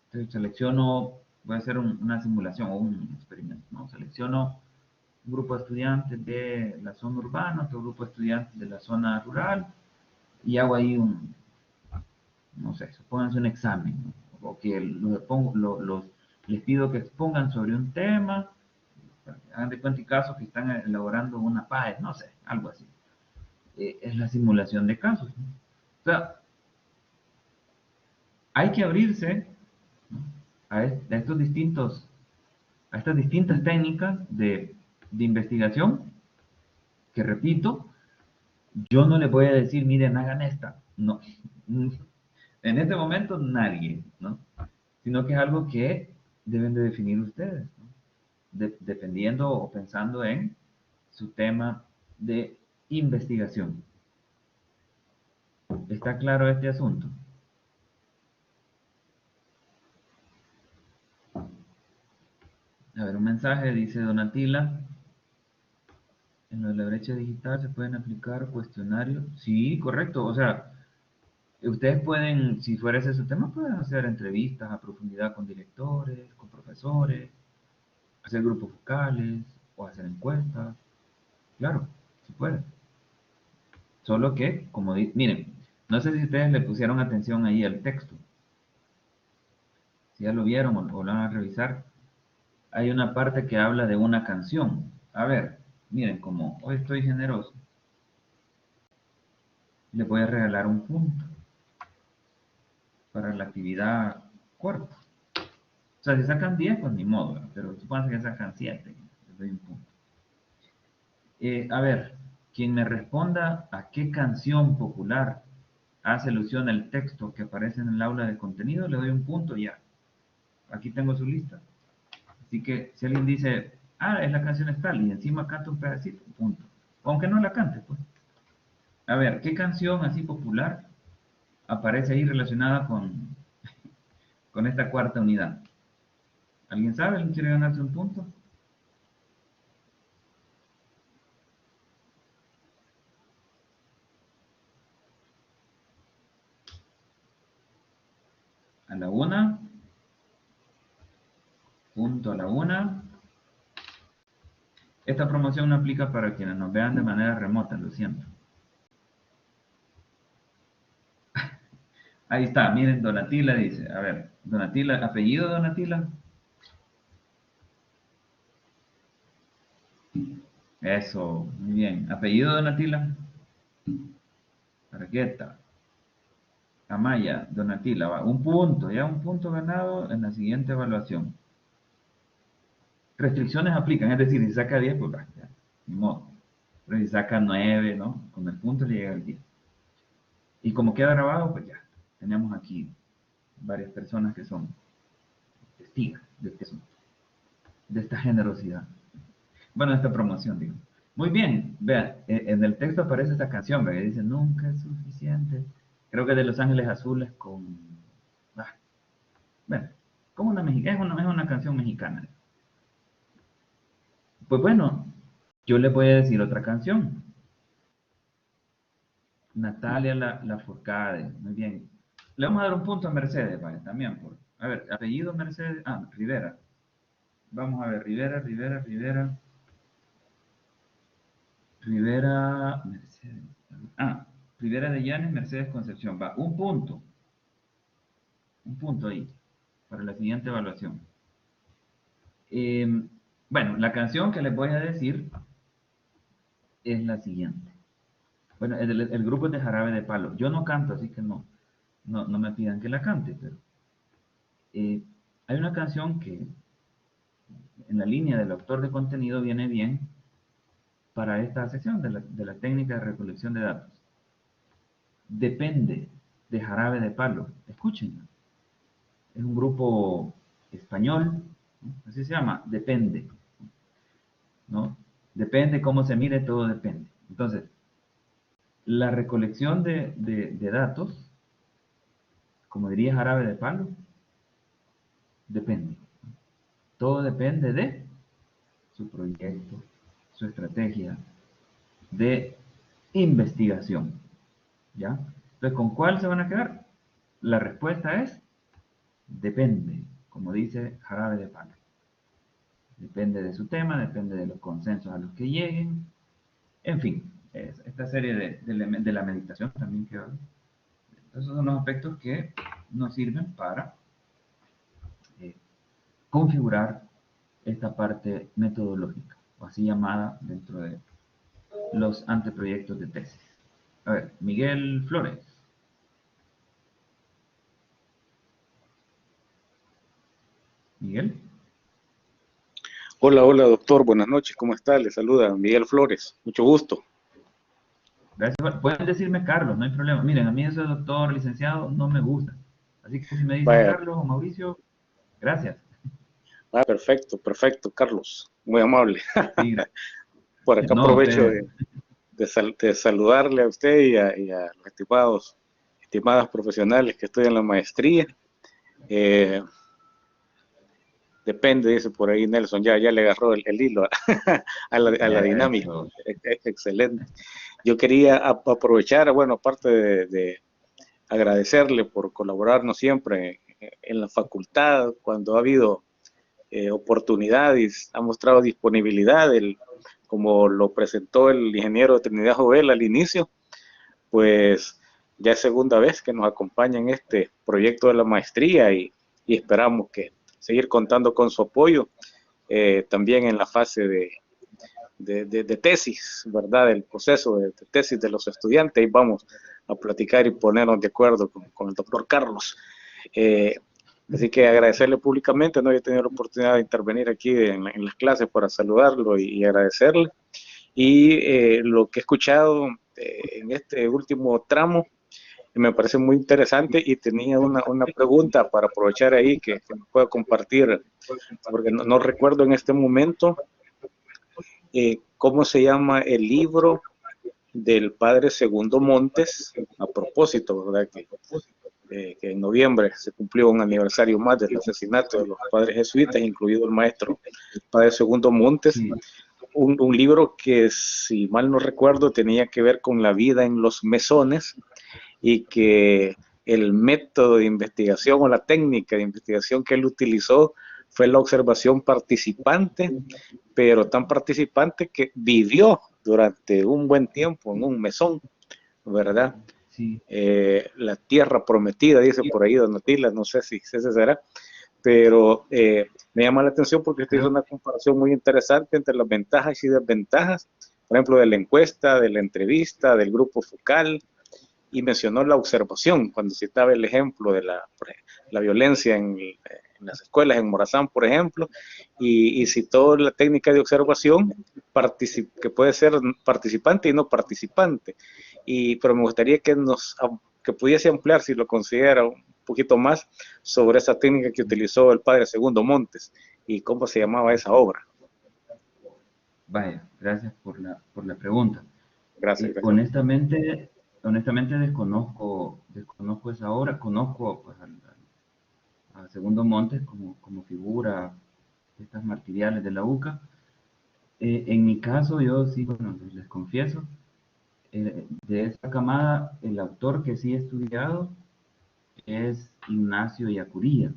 Entonces selecciono, voy a hacer una simulación o un experimento, ¿no? Selecciono un grupo de estudiantes de la zona urbana, otro grupo de estudiantes de la zona rural, y hago ahí no sé, supónganse un examen, ¿no? O que les pido que expongan sobre un tema, hagan de cuenta y caso que están elaborando una PAE, no sé, algo así. Es la simulación de casos, ¿no? O sea, hay que abrirse, ¿no? a estas distintas técnicas de investigación, que repito, yo no les voy a decir, miren, hagan esta. No. En este momento nadie, ¿no? Sino que es algo que deben de definir ustedes, ¿no? Dependiendo o pensando en su tema de investigación. ¿Está claro este asunto? A ver, un mensaje dice Donatila. En lo de la brecha digital se pueden aplicar cuestionarios. Sí, correcto. O sea, ustedes pueden, si fuera ese su tema, pueden hacer entrevistas a profundidad con directores, con profesores, hacer grupos focales o hacer encuestas. Claro, se puede. Solo que, miren, no sé si ustedes le pusieron atención ahí al texto. Si ya lo vieron o lo van a revisar, hay una parte que habla de una canción. A ver, miren, como hoy estoy generoso, les voy a regalar un punto para la actividad corta. O sea, si sacan 10, pues ni modo, ¿verdad? Pero supongan que sacan 7, les doy un punto. A ver, quien me responda a qué canción popular hace alusión al texto que aparece en el aula de contenido, le doy un punto ya. Aquí tengo su lista. Así que si alguien dice, es la canción es tal, y encima canta un pedacito, punto. Aunque no la cante, pues. A ver, ¿qué canción así popular aparece ahí relacionada con esta cuarta unidad? ¿Alguien sabe? ¿Alguien quiere ganarse un punto? A la una. Punto a la una. Esta promoción no aplica para quienes nos vean de manera remota, lo siento. Ahí está, miren, Donatila dice, a ver, Donatila, apellido Donatila. Eso, muy bien. Apellido Donatila. Tarjeta. Amaya, Donatila, va. Un punto, ya un punto ganado en la siguiente evaluación. Restricciones aplican, es decir, si saca 10, pues va, ya, ni modo. Pero si saca 9, ¿no? Con el punto le llega el 10. Y como queda grabado, pues ya, tenemos aquí varias personas que son testigos de este asunto, de esta generosidad. Bueno, esta promoción, digo. Muy bien, vean, en el texto aparece esta canción, ¿verdad? Que dice, nunca es suficiente. Creo que es de Los Ángeles Azules con... bueno, como una mexicana, es una canción mexicana. Pues bueno, yo les voy a decir otra canción. Natalia Lafourcade, muy bien. Le vamos a dar un punto a Mercedes, vaya, también. A ver, apellido Mercedes, Rivera. Vamos a ver, Rivera, Mercedes. Rivera de Llanes, Mercedes Concepción. Va, un punto ahí, para la siguiente evaluación. Bueno, la canción que les voy a decir es la siguiente. Bueno, el grupo es de Jarabe de Palo. Yo no canto, así que no me pidan que la cante, pero hay una canción que en la línea del autor de contenido viene bien para esta sección de la técnica de recolección de datos. Depende de Jarabe de Palo. Escúchenla. Es un grupo español, ¿no? Así se llama, Depende, ¿no? Depende cómo se mire, todo depende. Entonces, la recolección de datos, como diría Jarabe de Palo, depende. Todo depende de su proyecto, su estrategia de investigación. ¿Ya? Entonces, ¿con cuál se van a quedar? La respuesta es depende, como dice Jarabe de Palo. Depende de su tema, depende de los consensos a los que lleguen. En fin, esta serie de la meditación también que hablo. Esos son los aspectos que nos sirven para configurar esta parte metodológica, o así llamada dentro de los anteproyectos de tesis. A ver, Miguel Flores. Miguel. Hola, hola doctor, buenas noches, ¿cómo está? Le saluda Miguel Flores, mucho gusto. Gracias. Pueden decirme Carlos, no hay problema. Miren, a mí eso de doctor, licenciado, no me gusta. Así que si me dicen Vaya, Carlos o Mauricio, gracias. perfecto, perfecto, Carlos, muy amable. Sí, gracias. Por acá No, aprovecho ustedes. de saludarle a usted y a los estimadas profesionales que estudian la maestría. Depende, dice por ahí Nelson, ya le agarró el hilo a la dinámica. Excelente. Yo quería aprovechar, bueno, aparte de agradecerle por colaborarnos siempre en la facultad, cuando ha habido oportunidades, ha mostrado disponibilidad, como lo presentó el ingeniero Trinidad Jovel al inicio, pues ya es segunda vez que nos acompaña en este proyecto de la maestría y esperamos que seguir contando con su apoyo también en la fase de tesis, ¿verdad? El proceso de tesis de los estudiantes, y vamos a platicar y ponernos de acuerdo con el doctor Carlos. Así que agradecerle públicamente, no había tenido la oportunidad de intervenir aquí en las clases para saludarlo y agradecerle. Y lo que he escuchado en este último tramo me parece muy interesante y tenía una pregunta para aprovechar ahí que me pueda compartir, porque no recuerdo en este momento cómo se llama el libro del padre Segundo Montes, a propósito, ¿verdad? Que en noviembre se cumplió un aniversario más del asesinato de los padres jesuitas, incluido el maestro padre Segundo Montes. Sí. Un libro que, si mal no recuerdo, tenía que ver con la vida en los mesones, y que el método de investigación o la técnica de investigación que él utilizó fue la observación participante, pero tan participante que vivió durante un buen tiempo en un mesón, ¿verdad? Sí. La tierra prometida, dice por ahí Donatila, no sé si ese será, pero me llama la atención porque usted hizo una comparación muy interesante entre las ventajas y desventajas, por ejemplo, de la encuesta, de la entrevista, del grupo focal, y mencionó la observación, cuando citaba el ejemplo de la violencia en las escuelas en Morazán, por ejemplo, y citó la técnica de observación que puede ser participante y no participante. Pero me gustaría que pudiese ampliar, si lo considera, un poquito más sobre esa técnica que utilizó el padre Segundo Montes y cómo se llamaba esa obra. Vaya, gracias por la pregunta. Gracias. Honestamente desconozco esa obra, conozco pues, a Segundo Montes como figura de estas martiriales de la UCA. En mi caso, yo sí, bueno, les confieso, de esta camada, el autor que sí he estudiado es Ignacio Ellacuría.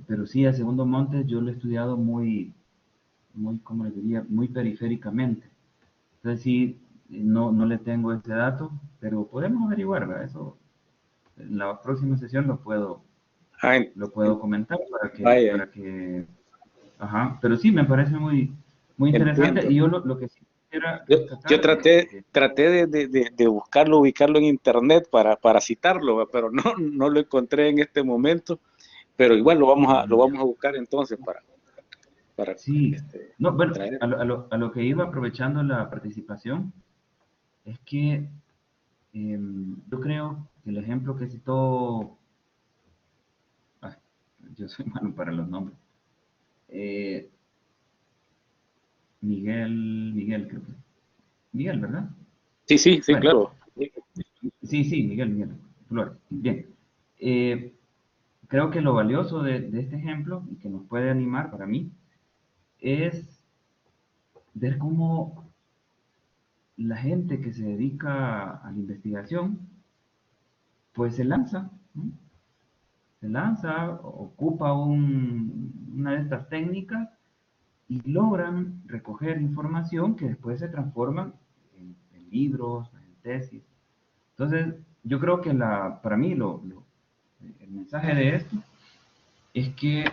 Pero sí, a Segundo Montes yo lo he estudiado muy, ¿cómo le diría? Muy periféricamente. Entonces sí, no le tengo ese dato, pero podemos averiguar, ¿verdad? Eso en la próxima sesión lo puedo comentar para que, ajá, pero sí, me parece muy interesante. Entiendo. Y yo lo que sí quisiera Yo traté de buscarlo, ubicarlo en internet para citarlo, pero no lo encontré en este momento, pero igual lo vamos a buscar entonces para sí, no, bueno, traer. a lo que iba aprovechando la participación es que yo creo que el ejemplo que citó, yo soy malo para los nombres, eh, Miguel, creo que. Miguel, ¿verdad? Sí, Bueno, claro. sí, Miguel Flores. Bien. Eh, Creo que lo valioso de este ejemplo y que nos puede animar para mí es ver cómo la gente que se dedica a la investigación, pues se lanza, ¿no? Se lanza, ocupa una de estas técnicas y logran recoger información que después se transforman en libros, en tesis. Entonces, yo creo que para mí el mensaje de esto es que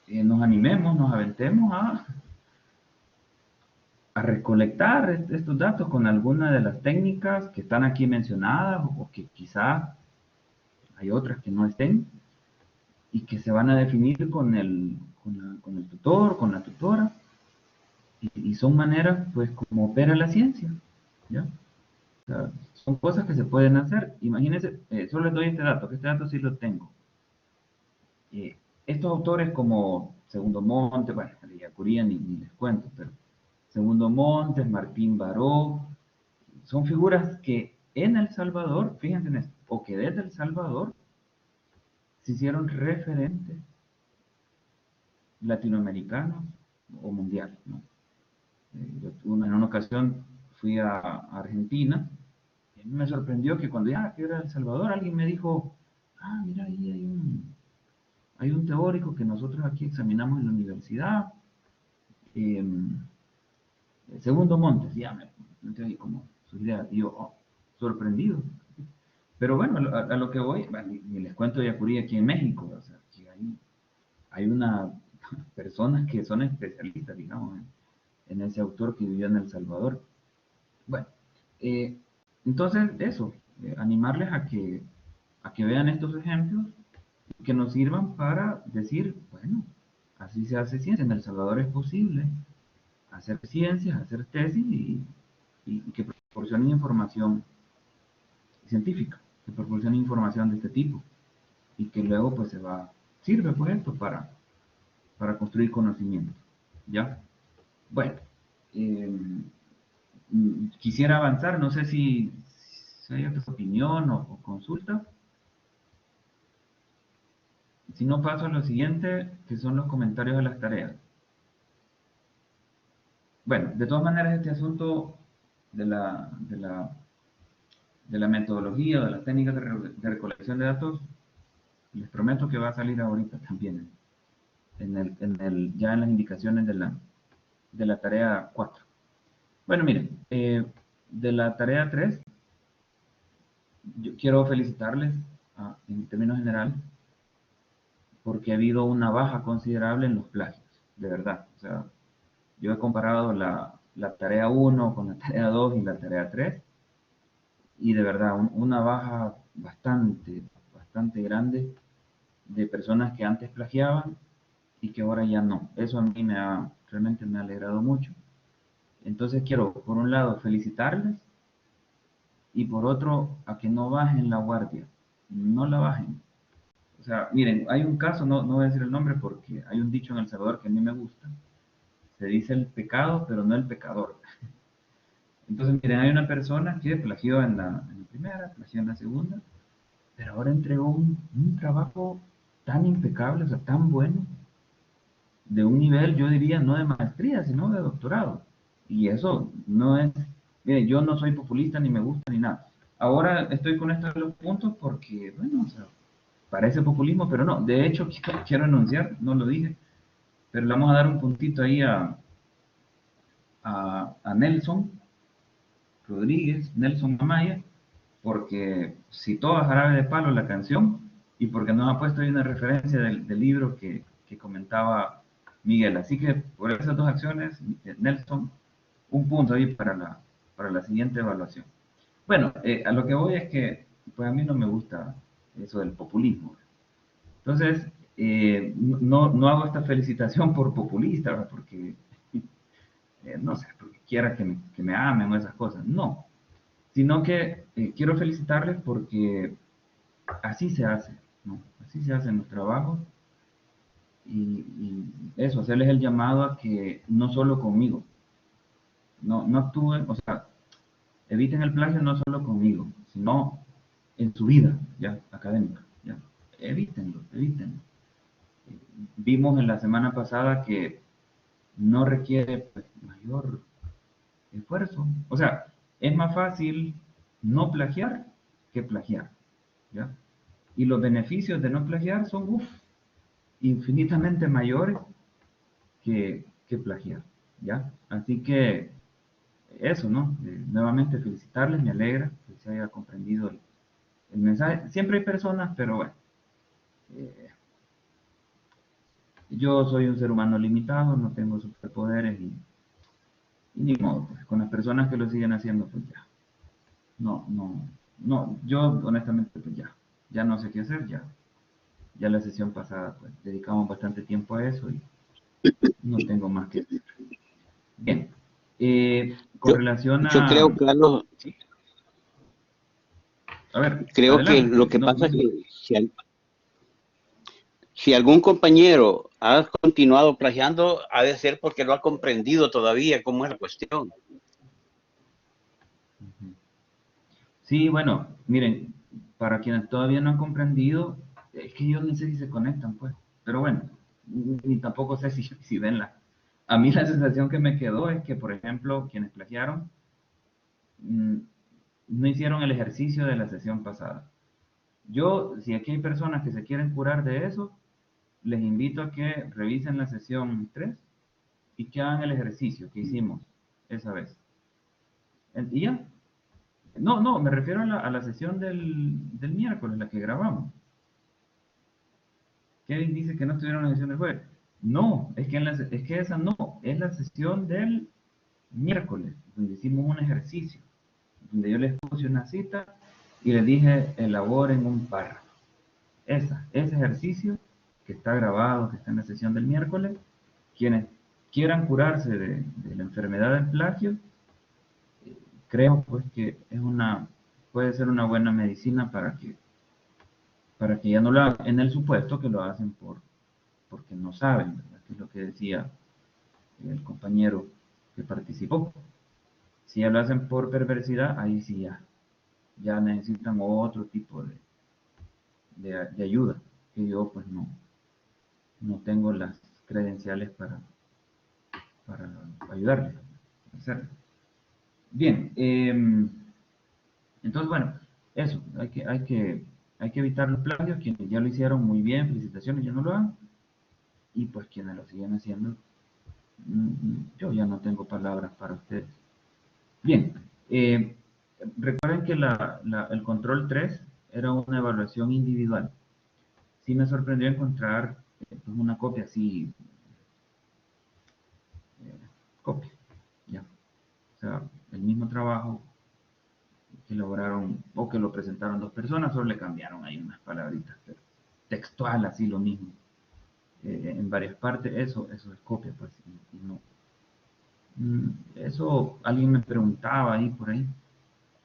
nos animemos, nos aventemos a recolectar estos datos con alguna de las técnicas que están aquí mencionadas o que quizá hay otras que no estén y que se van a definir con el tutor, con la tutora, y son maneras, pues, como opera la ciencia, ¿ya? O sea, son cosas que se pueden hacer. Imagínense, solo les doy este dato, que este dato sí lo tengo. Estos autores como Segundo Montes, bueno, de Ellacuría ni les cuento, pero Segundo Montes, Martín Baró, son figuras que en El Salvador, fíjense en esto, o que desde El Salvador se hicieron referentes latinoamericanos o mundiales, ¿no? En una ocasión fui a Argentina y me sorprendió que cuando ya que era El Salvador, alguien me dijo, mira, ahí hay un teórico que nosotros aquí examinamos en la universidad, eh, Segundo Montes, ya me entré como su idea, y yo, sorprendido. Pero bueno, a lo que voy, bueno, y les cuento de Yacurí aquí en México, o sea, que hay una personas que son especialistas, digamos, en ese autor que vivió en El Salvador. Bueno, eh, entonces eso, animarles a que vean estos ejemplos que nos sirvan para decir, bueno, así se hace ciencia, en El Salvador es posible hacer ciencias, hacer tesis y que proporcionen información científica, que proporcionen información de este tipo y que luego pues sirve pues esto para construir conocimiento, ¿ya? Bueno, eh, quisiera avanzar, no sé si hay otra opinión o consulta. Si no, paso a lo siguiente, que son los comentarios de las tareas. Bueno, de todas maneras, este asunto de la metodología, de las técnicas de recolección de datos, les prometo que va a salir ahorita también, ya en las indicaciones de la tarea 4. Bueno, miren, de la tarea 3, yo quiero felicitarles en términos generales porque ha habido una baja considerable en los plagios, de verdad. O sea, yo he comparado la tarea 1 con la tarea 2 y la tarea 3, y de verdad, una baja bastante grande de personas que antes plagiaban y que ahora ya no. Eso a mí realmente me ha alegrado mucho. Entonces quiero, por un lado, felicitarles y por otro, a que no bajen la guardia. No la bajen. O sea, miren, hay un caso, no voy a decir el nombre porque hay un dicho en El Salvador que a mí me gusta. Se dice el pecado, pero no el pecador. Entonces, miren, hay una persona que plagió en la primera, plagió en la segunda, pero ahora entregó un trabajo tan impecable, o sea, tan bueno, de un nivel, yo diría, no de maestría, sino de doctorado. Y eso no es, mire, yo no soy populista, ni me gusta, ni nada. Ahora estoy con estos los puntos porque, bueno, o sea, parece populismo, pero no. De hecho, quiero anunciar, no lo dije, pero le vamos a dar un puntito ahí a Nelson Rodríguez, Nelson Amaya, porque citó a Jarabe de Palo la canción y porque nos ha puesto ahí una referencia del libro que comentaba Miguel. Así que por esas dos acciones, Nelson, un punto ahí para la siguiente evaluación. Bueno, a lo que voy es que pues a mí no me gusta eso del populismo. Entonces, no hago esta felicitación por populista, ¿verdad? Porque, no sé, porque quiera que me amen o esas cosas. No, sino que quiero felicitarles porque así se hace, ¿no? Así se hacen los trabajos y eso, hacerles el llamado a que no solo conmigo, no actúen, o sea, eviten el plagio no solo conmigo, sino en su vida, ya, académica, ya. Evítenlo, evítenlo. Vimos en la semana pasada que no requiere pues, mayor esfuerzo. O sea, es más fácil no plagiar que plagiar, ¿ya? Y los beneficios de no plagiar son, infinitamente mayores que plagiar, ¿ya? Así que eso, ¿no? Nuevamente felicitarles, me alegra que se haya comprendido el mensaje. Siempre hay personas, pero bueno, eh, yo soy un ser humano limitado, no tengo superpoderes y ni modo, pues, con las personas que lo siguen haciendo, pues ya. No, yo honestamente, pues ya no sé qué hacer, ya la sesión pasada, pues dedicamos bastante tiempo a eso y no tengo más que decir. Bien, con Yo, relación yo creo, Carlos, a ver, creo que adelante, lo que no, pasa es que si algún compañero ha continuado plagiando, ha de ser porque no ha comprendido todavía cómo es la cuestión. sí, bueno, miren, para quienes todavía no han comprendido, es que yo ni sé si se conectan, pues, pero bueno, ni tampoco sé si ven a mí la sensación que me quedó es que, por ejemplo, quienes plagiaron, no hicieron el ejercicio de la sesión pasada. Yo, si aquí hay personas que se quieren curar de eso, les invito a que revisen la sesión 3 y que hagan el ejercicio que hicimos esa vez. Y ya. No, me refiero a la sesión del miércoles, la que grabamos. Kevin dice que no estuvieron en la sesión del jueves. No, es que esa no, es la sesión del miércoles, donde hicimos un ejercicio, donde yo les puse una cita y les dije elaboren un párrafo. Ese ejercicio que está grabado, que está en la sesión del miércoles, quienes quieran curarse de la enfermedad del plagio, creo pues que puede ser una buena medicina para que ya no lo hagan, en el supuesto que lo hacen porque no saben, ¿verdad? Que es lo que decía el compañero que participó. Si ya lo hacen por perversidad, ahí sí ya necesitan otro tipo de ayuda, que yo pues no tengo las credenciales para ayudarles a hacerlo. Bien, entonces bueno, eso, hay que evitar los plagios, quienes ya lo hicieron muy bien, felicitaciones, ya no lo hagan, y pues quienes lo siguen haciendo, yo ya no tengo palabras para ustedes. Bien, recuerden que el control 3 era una evaluación individual. Sí me sorprendió encontrar pues una copia así, copia, ya. O sea, el mismo trabajo que elaboraron o que lo presentaron dos personas, solo le cambiaron ahí unas palabritas, pero textual, así lo mismo. En varias partes, eso es copia, pues, y no. Eso alguien me preguntaba ahí por ahí.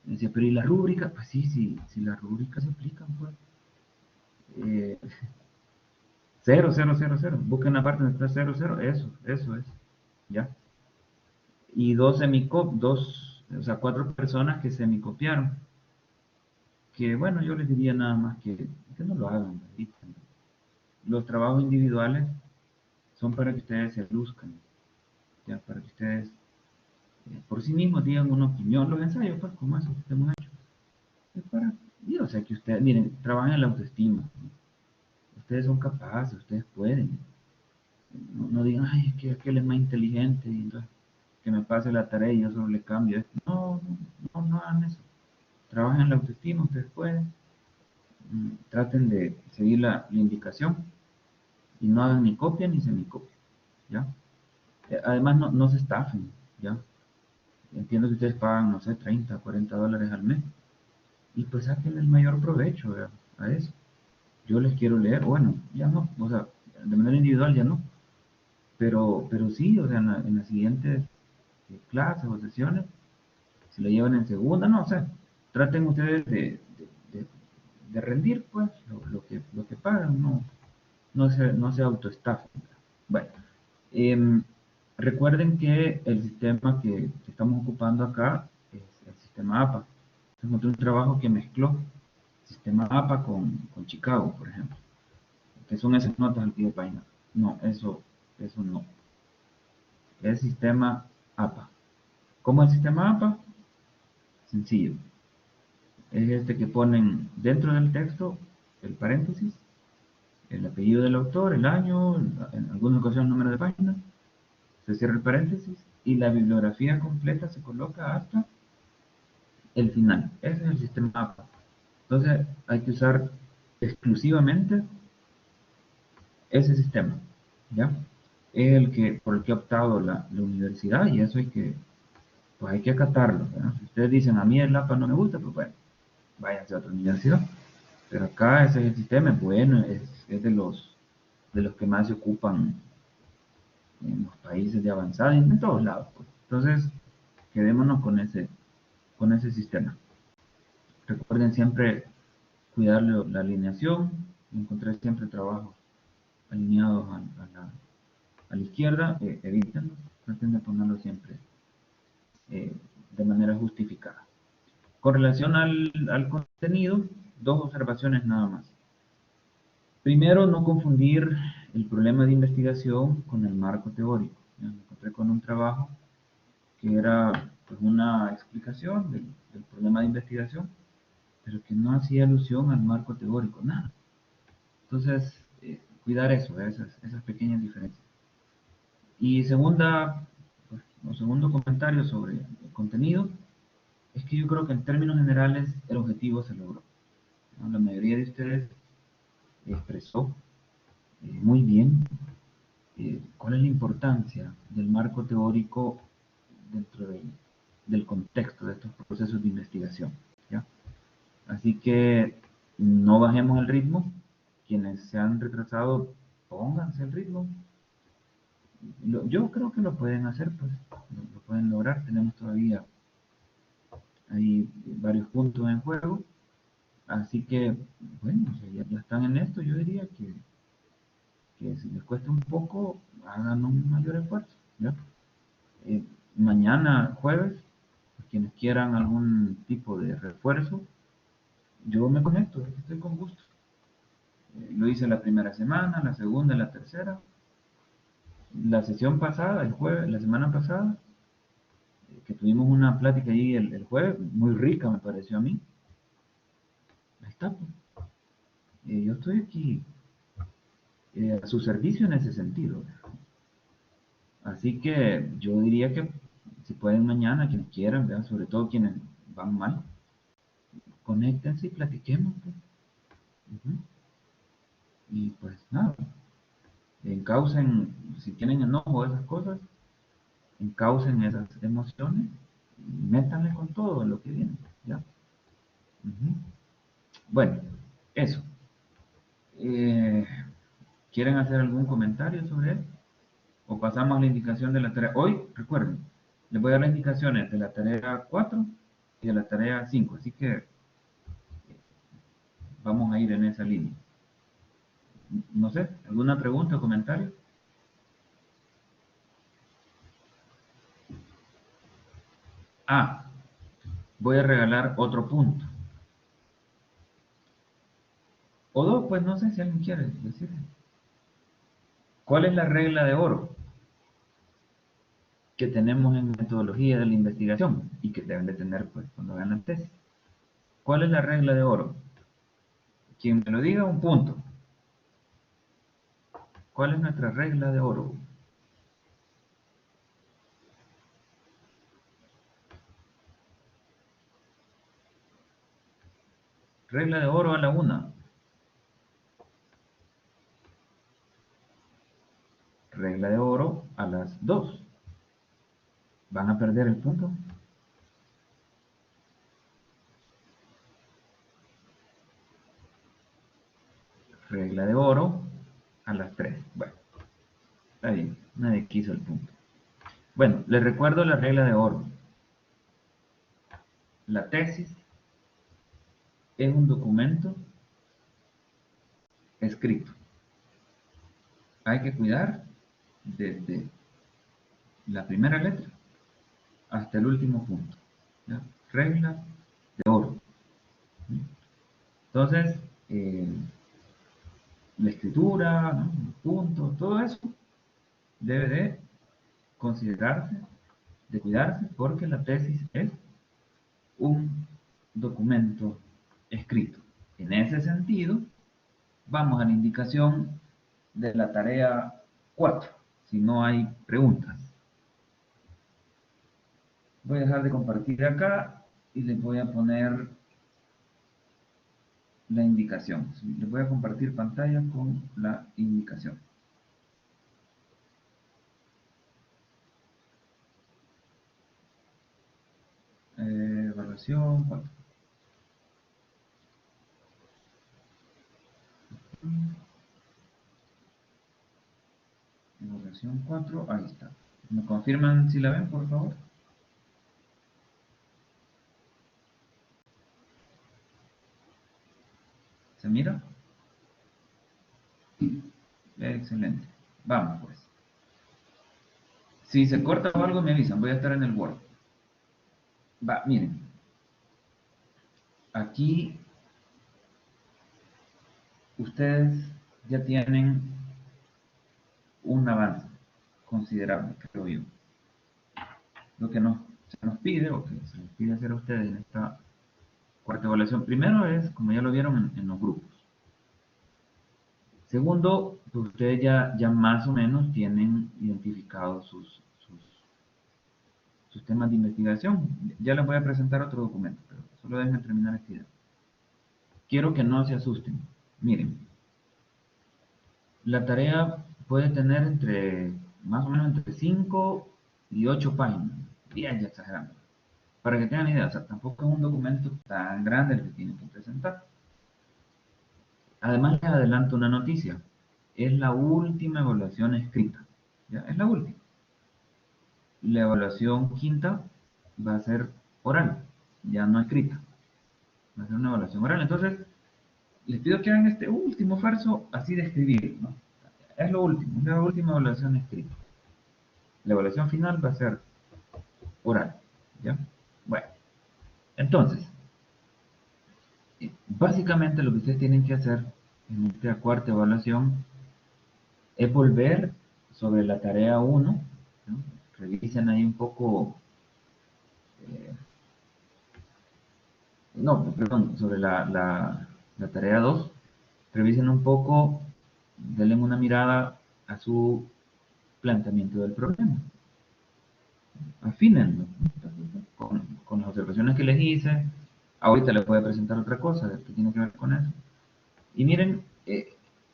Me decía, pero ¿y la rúbrica? Pues sí, sí, las rúbricas se aplican, pues. Eh, 0, 0, 0, 0. Busquen la parte donde está 0, 0. Eso es. ¿Ya? Y o sea, 4 personas que semicopiaron. Que bueno, yo les diría nada más que no lo hagan. Los trabajos individuales son para que ustedes se luzcan, ya, para que ustedes por sí mismos digan una opinión. Los ensayos, pues, como eso que hemos hecho, es para, y, o sea, que ustedes, miren, trabajan en la autoestima. ¿No? Ustedes son capaces, ustedes pueden. No digan, ay, es que aquel es más inteligente, y entonces que me pase la tarea y yo solo le cambio esto. No hagan eso. Trabajen en la autoestima, ustedes pueden. Traten de seguir la indicación y no hagan ni copia ni semicopia, ¿ya? Además, no se estafen, ¿ya? Entiendo que ustedes pagan, no sé, 30, 40 dólares al mes. Y pues saquen el mayor provecho, ¿verdad? A eso. Yo les quiero leer, bueno, ya no, o sea, de manera individual ya no. Pero sí, o sea, en las siguientes clases o sesiones, si lo llevan en segunda, no, o sea, traten ustedes de rendir, pues, lo que pagan, no se autoestafen. Bueno, recuerden que el sistema que estamos ocupando acá es el sistema APA. Encontré un trabajo que mezcló sistema APA con Chicago, por ejemplo, que son esas notas al pie de página. No, eso no. Es sistema APA. ¿Cómo es el sistema APA? Sencillo. Es este que ponen dentro del texto el paréntesis, el apellido del autor, el año, en algunas ocasiones número de página, se cierra el paréntesis y la bibliografía completa se coloca hasta el final. Ese es el sistema APA. Entonces hay que usar exclusivamente ese sistema, ¿ya? Es por el que ha optado la universidad y eso pues hay que acatarlo, ¿verdad? Si ustedes dicen, a mí el APA no me gusta, pues bueno, váyanse a otra universidad. Pero acá ese es el sistema, es bueno, es de los que más se ocupan en los países de avanzada y en todos lados, pues. Entonces, quedémonos con ese sistema. Recuerden siempre cuidar la alineación, encontrar siempre trabajos alineados a la izquierda, evítenlo, traten de ponerlo siempre de manera justificada. Con relación al contenido, dos observaciones nada más. Primero, no confundir el problema de investigación con el marco teórico. Me encontré con un trabajo que era pues, una explicación del problema de investigación, pero que no hacía alusión al marco teórico, nada. Entonces, cuidar eso, esas pequeñas diferencias. Y segundo comentario sobre el contenido, es que yo creo que en términos generales el objetivo se logró, ¿no? La mayoría de ustedes expresó muy bien cuál es la importancia del marco teórico dentro del contexto de estos procesos de investigación, ¿ya? Así que no bajemos el ritmo. Quienes se han retrasado, pónganse el ritmo. Yo creo que lo pueden hacer, pues, lo pueden lograr. Tenemos todavía ahí varios puntos en juego. Así que, bueno, o sea, ya están en esto. Yo diría que si les cuesta un poco, hagan un mayor esfuerzo, ¿ya? Mañana, jueves, quienes quieran algún tipo de refuerzo, yo me conecto, estoy con gusto. Lo hice la primera semana, la segunda, la tercera. La sesión pasada, el jueves, la semana pasada, que tuvimos una plática ahí el jueves, muy rica me pareció a mí. Ahí está, pues. Yo estoy aquí a su servicio en ese sentido. Así que yo diría que si pueden mañana, quienes quieran, ¿verdad? Sobre todo quienes van mal, conéctense y platiquemos, pues. Y pues nada, Encaucen, si tienen enojo, esas cosas, encaucen esas emociones, y métanle con todo lo que viene, ¿ya? Ujú. Bueno, eso. Eh, ¿Quieren hacer algún comentario sobre él? ¿O pasamos a la indicación de la tarea? Hoy, recuerden, les voy a dar las indicaciones de la tarea 4 y de la tarea 5, así que vamos a ir en esa línea. No sé, ¿alguna pregunta o comentario? Ah, voy a regalar otro punto. O dos, pues no sé si alguien quiere decir. ¿Cuál es la regla de oro que tenemos en metodología de la investigación y que deben de tener pues cuando hagan la tesis? ¿Cuál es la regla de oro? Quien me lo diga, un punto. ¿Cuál es nuestra regla de oro? Regla de oro a la 1. Regla de oro a las 2. ¿Van a perder el punto? Regla de oro a las 3. Bueno, está bien, nadie quiso el punto. Bueno, les recuerdo la regla de oro. La tesis es un documento escrito. Hay que cuidar desde la primera letra hasta el último punto, ¿ya? Regla de oro. Entonces, la escritura, ¿no? Los puntos, todo eso debe de considerarse, de cuidarse, porque la tesis es un documento escrito. En ese sentido, vamos a la indicación de la tarea 4, si no hay preguntas. Voy a dejar de compartir acá y les voy a poner la indicación. Les voy a compartir pantalla con la indicación. Evaluación 4. Evaluación 4, ahí está. ¿Me confirman si la ven, por favor? ¿Se mira? Excelente. Vamos pues. Si se corta o algo me avisan, voy a estar en el Word. Va, miren. Aquí ustedes ya tienen un avance considerable, creo yo. Lo que se nos pide, o que se les pide hacer a ustedes en esta cuarta evaluación, primero es, como ya lo vieron en los grupos. Segundo, pues ustedes ya más o menos tienen identificados sus temas de investigación. Ya les voy a presentar otro documento, pero solo déjenme terminar esta idea. Quiero que no se asusten. Miren, la tarea puede tener más o menos entre 5 y 8 páginas, bien ya exagerando. Para que tengan idea, o sea, tampoco es un documento tan grande el que tienen que presentar. Además, les adelanto una noticia. Es la última evaluación escrita. ¿Ya? Es la última. La evaluación quinta va a ser oral, ya no escrita. Va a ser una evaluación oral. Entonces, les pido que hagan este último esfuerzo así de escribir, ¿no? Es lo último, es la última evaluación escrita. La evaluación final va a ser oral, ¿ya? Bueno, entonces, básicamente lo que ustedes tienen que hacer en esta cuarta evaluación es volver sobre la tarea 1, ¿no? Revisen ahí un poco, perdón, sobre la tarea 2, revisen un poco, denle una mirada a su planteamiento del problema. Afínenlo con las observaciones que les hice. Ahorita les voy a presentar otra cosa que tiene que ver con eso. Y miren,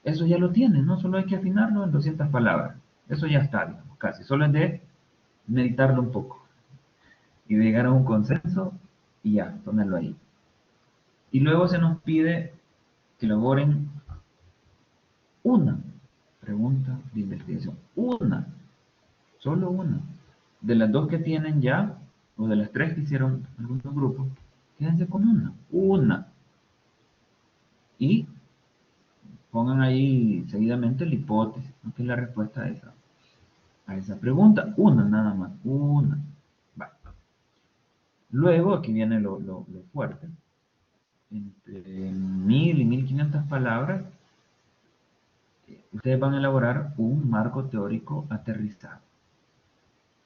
eso ya lo tienen, ¿no? Solo hay que afinarlo en 200 palabras. Eso ya está, digamos, casi. Solo es de meditarlo un poco y de llegar a un consenso y ya, ponerlo ahí. Y luego se nos pide que elaboren una pregunta de investigación. Una, solo una. De las dos que tienen ya, o de las tres que hicieron algunos grupos, quédense con una. Y pongan ahí seguidamente la hipótesis, ¿no? Que es la respuesta a esa pregunta. Una nada más, una. Va. Luego, aquí viene lo fuerte. Entre 1000 y 1500 palabras, ustedes van a elaborar un marco teórico aterrizado.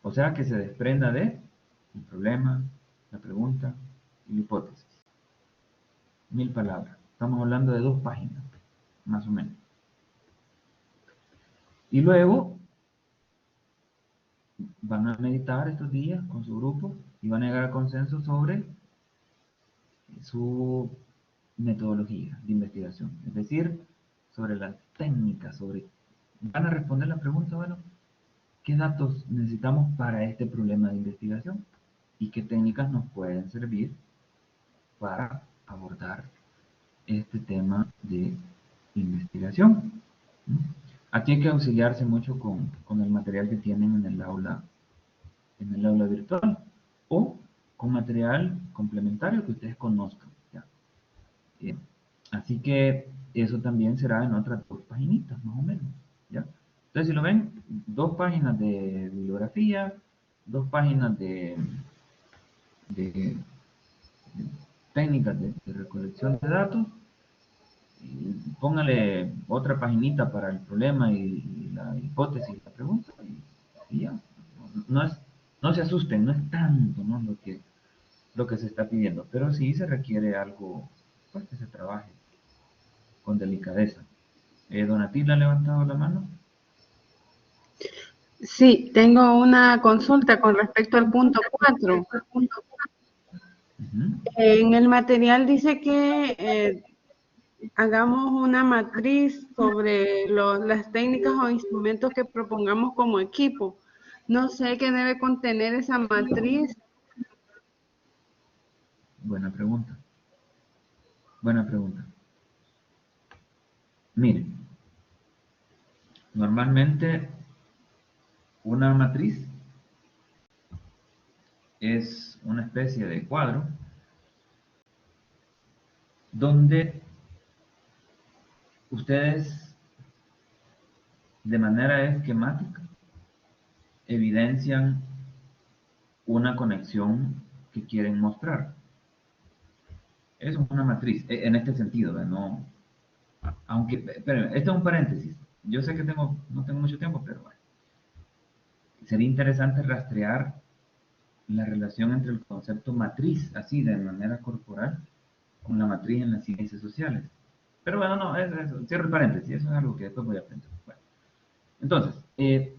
O sea, que se desprenda de el problema, la pregunta y la hipótesis. 1000 palabras. Estamos hablando de 2 páginas, más o menos. Y luego van a meditar estos días con su grupo y van a llegar a consenso sobre su metodología de investigación. Es decir, sobre las técnicas, van a responder la pregunta, bueno, ¿qué datos necesitamos para este problema de investigación? ¿Y qué técnicas nos pueden servir para abordar este tema de investigación? Aquí hay que auxiliarse mucho con el material que tienen en el aula virtual o con material complementario que ustedes conozcan. ¿Ya? Así que eso también será en otras 2 paginitas, más o menos. ¿Ya? Entonces, si lo ven, 2 páginas de bibliografía, 2 páginas de técnicas de recolección de datos. Póngale otra paginita para el problema y la hipótesis, la pregunta, y ya. No, no se asusten, no es tanto, ¿no? lo que se está pidiendo, pero sí se requiere algo, pues, que se trabaje con delicadeza. ¿Donatila ha levantado la mano? Sí, tengo una consulta con respecto al punto 4. En el material dice que hagamos una matriz sobre las técnicas o instrumentos que propongamos como equipo. No sé qué debe contener esa matriz. Buena pregunta. Buena pregunta. Miren, normalmente una matriz es una especie de cuadro donde ustedes de manera esquemática evidencian una conexión que quieren mostrar. Es una matriz, en este sentido, ¿no? Aunque, pero este es un paréntesis. Yo sé que no tengo mucho tiempo, pero bueno. Sería interesante rastrear la relación entre el concepto matriz, así de manera corporal, con la matriz en las ciencias sociales. Pero bueno, no, cierro el paréntesis, eso es algo que después voy a aprender. Bueno, entonces, ¿qué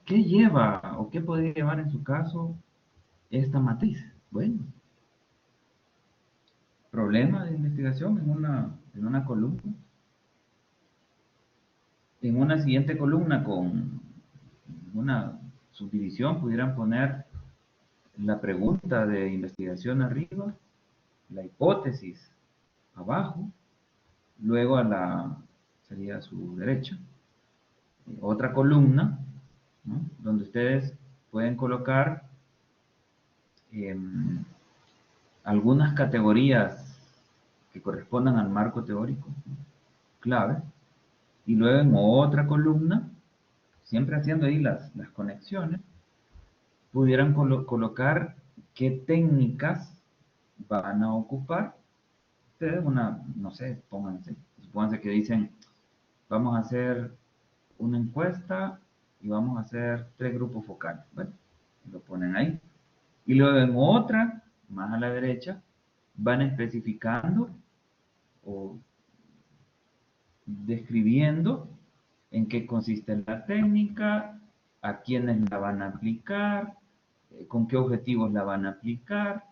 lleva o qué podría llevar en su caso esta matriz? Bueno, problema de investigación en una columna. En una siguiente columna con una subdivisión pudieran poner la pregunta de investigación arriba, la hipótesis abajo, luego sería a su derecha, otra columna, ¿no? Donde ustedes pueden colocar algunas categorías que correspondan al marco teórico, ¿no? Clave, y luego en otra columna, siempre haciendo ahí las conexiones, pudieran colocar qué técnicas van a ocupar. Ustedes no sé, supónganse que dicen, vamos a hacer una encuesta y vamos a hacer 3 grupos focales. Bueno, lo ponen ahí. Y luego en otra, más a la derecha, van especificando o describiendo en qué consiste la técnica, a quiénes la van a aplicar, con qué objetivos la van a aplicar,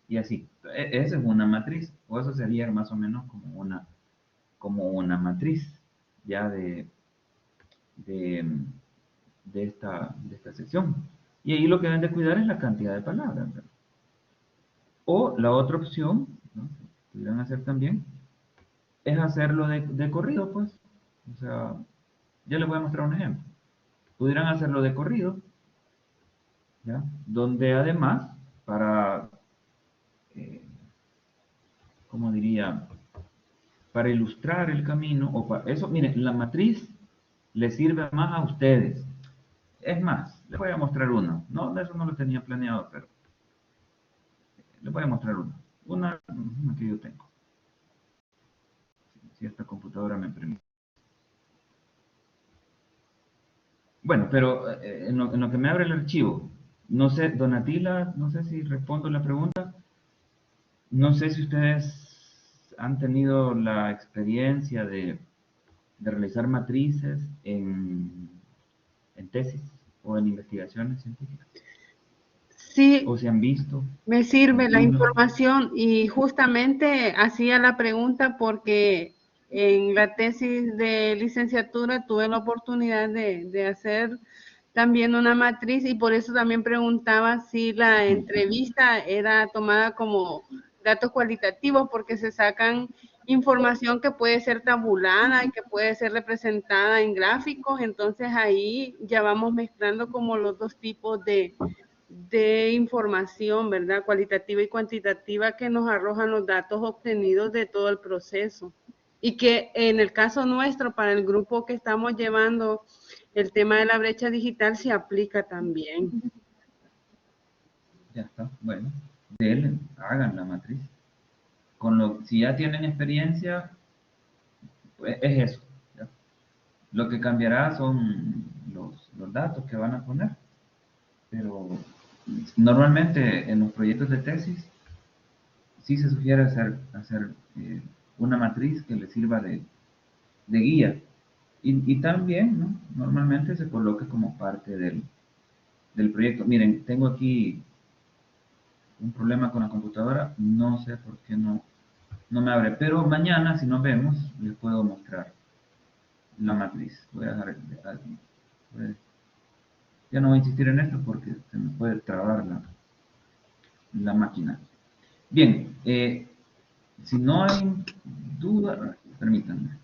y así. Esa es una matriz, o eso sería más o menos como como una matriz ya de esta sección. Y ahí lo que deben de cuidar es la cantidad de palabras, ¿verdad? O la otra opción, ¿no?, pudieran hacer también, es hacerlo de corrido, pues. O sea, ya les voy a mostrar un ejemplo. Pudieran hacerlo de corrido, ¿ya? Donde además, para, ¿cómo diría? Para ilustrar el camino, o para eso, miren, la matriz les sirve más a ustedes. Es más, les voy a mostrar una. No, eso no lo tenía planeado, pero les voy a mostrar una que yo tengo. Si esta computadora me permite. Bueno, pero en lo que me abre el archivo, no sé, Donatila, no sé si respondo la pregunta. No sé si ustedes han tenido la experiencia de realizar matrices en tesis o en investigaciones científicas. Sí, O se han visto me sirve la algunos. información y justamente hacía la pregunta porque en la tesis de licenciatura tuve la oportunidad de hacer también una matriz y por eso también preguntaba si la entrevista era tomada como datos cualitativos porque se sacan información que puede ser tabulada y que puede ser representada en gráficos, entonces ahí ya vamos mezclando como los dos tipos de información, ¿verdad? Cualitativa y cuantitativa que nos arrojan los datos obtenidos de todo el proceso. Y que en el caso nuestro, para el grupo que estamos llevando, el tema de la brecha digital se aplica también. Ya está, bueno, hagan la matriz. Si ya tienen experiencia, pues es eso, ¿ya? Lo que cambiará son los datos que van a poner, pero normalmente en los proyectos de tesis sí se sugiere hacer una matriz que les sirva de guía y también, ¿no?, normalmente se coloque como parte del proyecto. Miren, tengo aquí un problema con la computadora, no sé por qué no me abre, pero mañana si nos vemos les puedo mostrar la matriz. Voy a dejar, ya no voy a insistir en esto porque se me puede trabar la máquina. Bien, si no hay duda, permítanme.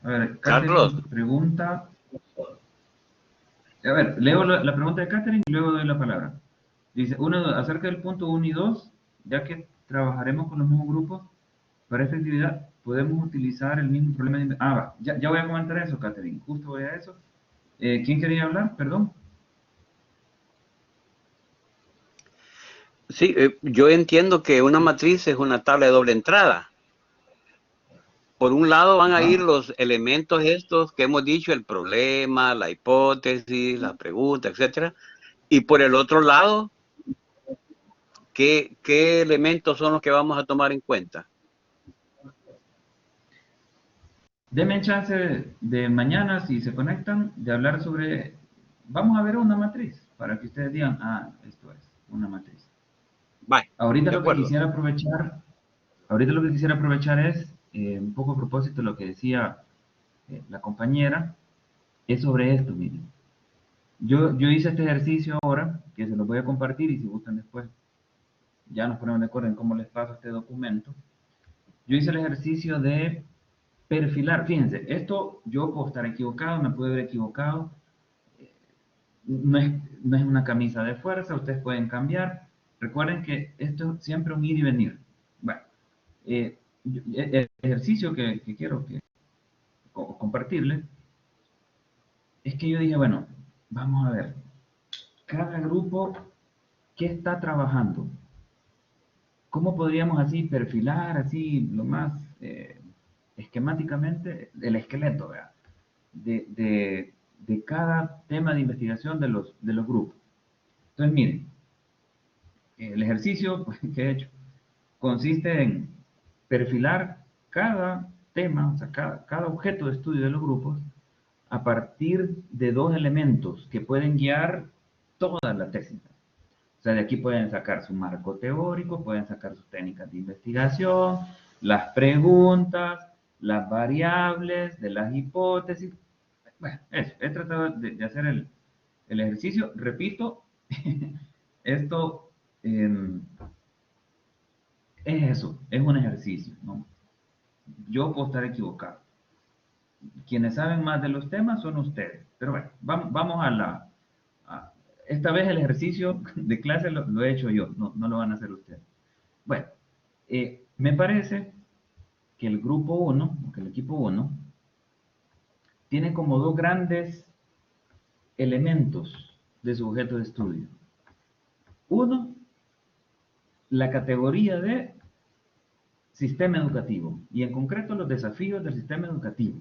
A ver, Carlos, Catherine pregunta. A ver, leo la pregunta de Catherine y luego doy la palabra. Dice, acerca del punto 1 y 2, ya que trabajaremos con los mismos grupos, para esta actividad podemos utilizar el mismo problema de... ya voy a comentar eso, Catherine, justo voy a eso. ¿Quién quería hablar? Perdón. sí, yo entiendo que una matriz es una tabla de doble entrada. Por un lado van a ir los elementos estos que hemos dicho, el problema, la hipótesis, la pregunta, etcétera. Y por el otro lado, ¿qué elementos son los que vamos a tomar en cuenta? Denme chance de mañana, si se conectan, de hablar sobre... Vamos a ver una matriz, para que ustedes digan, esto es una matriz. Vale, Ahorita de lo que acuerdo. quisiera aprovechar es, un poco a propósito de lo que decía la compañera, es sobre esto, miren. Yo hice este ejercicio ahora, que se los voy a compartir y si gustan después, ya nos ponemos de acuerdo en cómo les paso este documento. Yo hice el ejercicio de perfilar, fíjense, esto yo puedo estar equivocado, me puedo haber equivocado, no es una camisa de fuerza, ustedes pueden cambiar. Recuerden que esto es siempre un ir y venir. Bueno, el ejercicio que quiero compartirles es que yo dije, bueno, vamos a ver, cada grupo, ¿qué está trabajando? ¿Cómo podríamos así perfilar, así lo más esquemáticamente, el esqueleto, ¿verdad?, de cada tema de investigación de los grupos? Entonces, miren, el ejercicio que he hecho consiste en perfilar cada tema, o sea, cada objeto de estudio de los grupos a partir de dos elementos que pueden guiar toda la tesis. sea, de aquí pueden sacar su marco teórico, pueden sacar sus técnicas de investigación, las preguntas, las variables de las hipótesis. Bueno, eso, he tratado de hacer el ejercicio. Repito, esto es eso, es un ejercicio, ¿no? Yo puedo estar equivocado. Quienes saben más de los temas son ustedes. Pero bueno, vamos esta vez el ejercicio de clase lo he hecho yo, no lo van a hacer ustedes. Bueno, me parece que el grupo 1, que el equipo 1, tiene como dos grandes elementos de su objeto de estudio. Uno, la categoría de sistema educativo, y en concreto los desafíos del sistema educativo.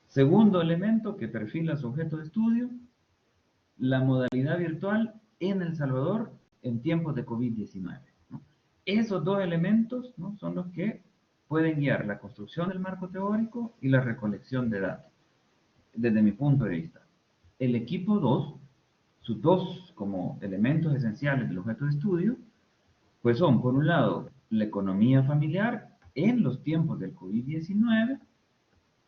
Segundo elemento que perfila su objeto de estudio, la modalidad virtual en El Salvador en tiempos de COVID-19, ¿no? Esos dos elementos, ¿no?, son los que pueden guiar la construcción del marco teórico y la recolección de datos, desde mi punto de vista. El equipo 2, sus dos como elementos esenciales del objeto de estudio, pues son, por un lado, la economía familiar en los tiempos del COVID-19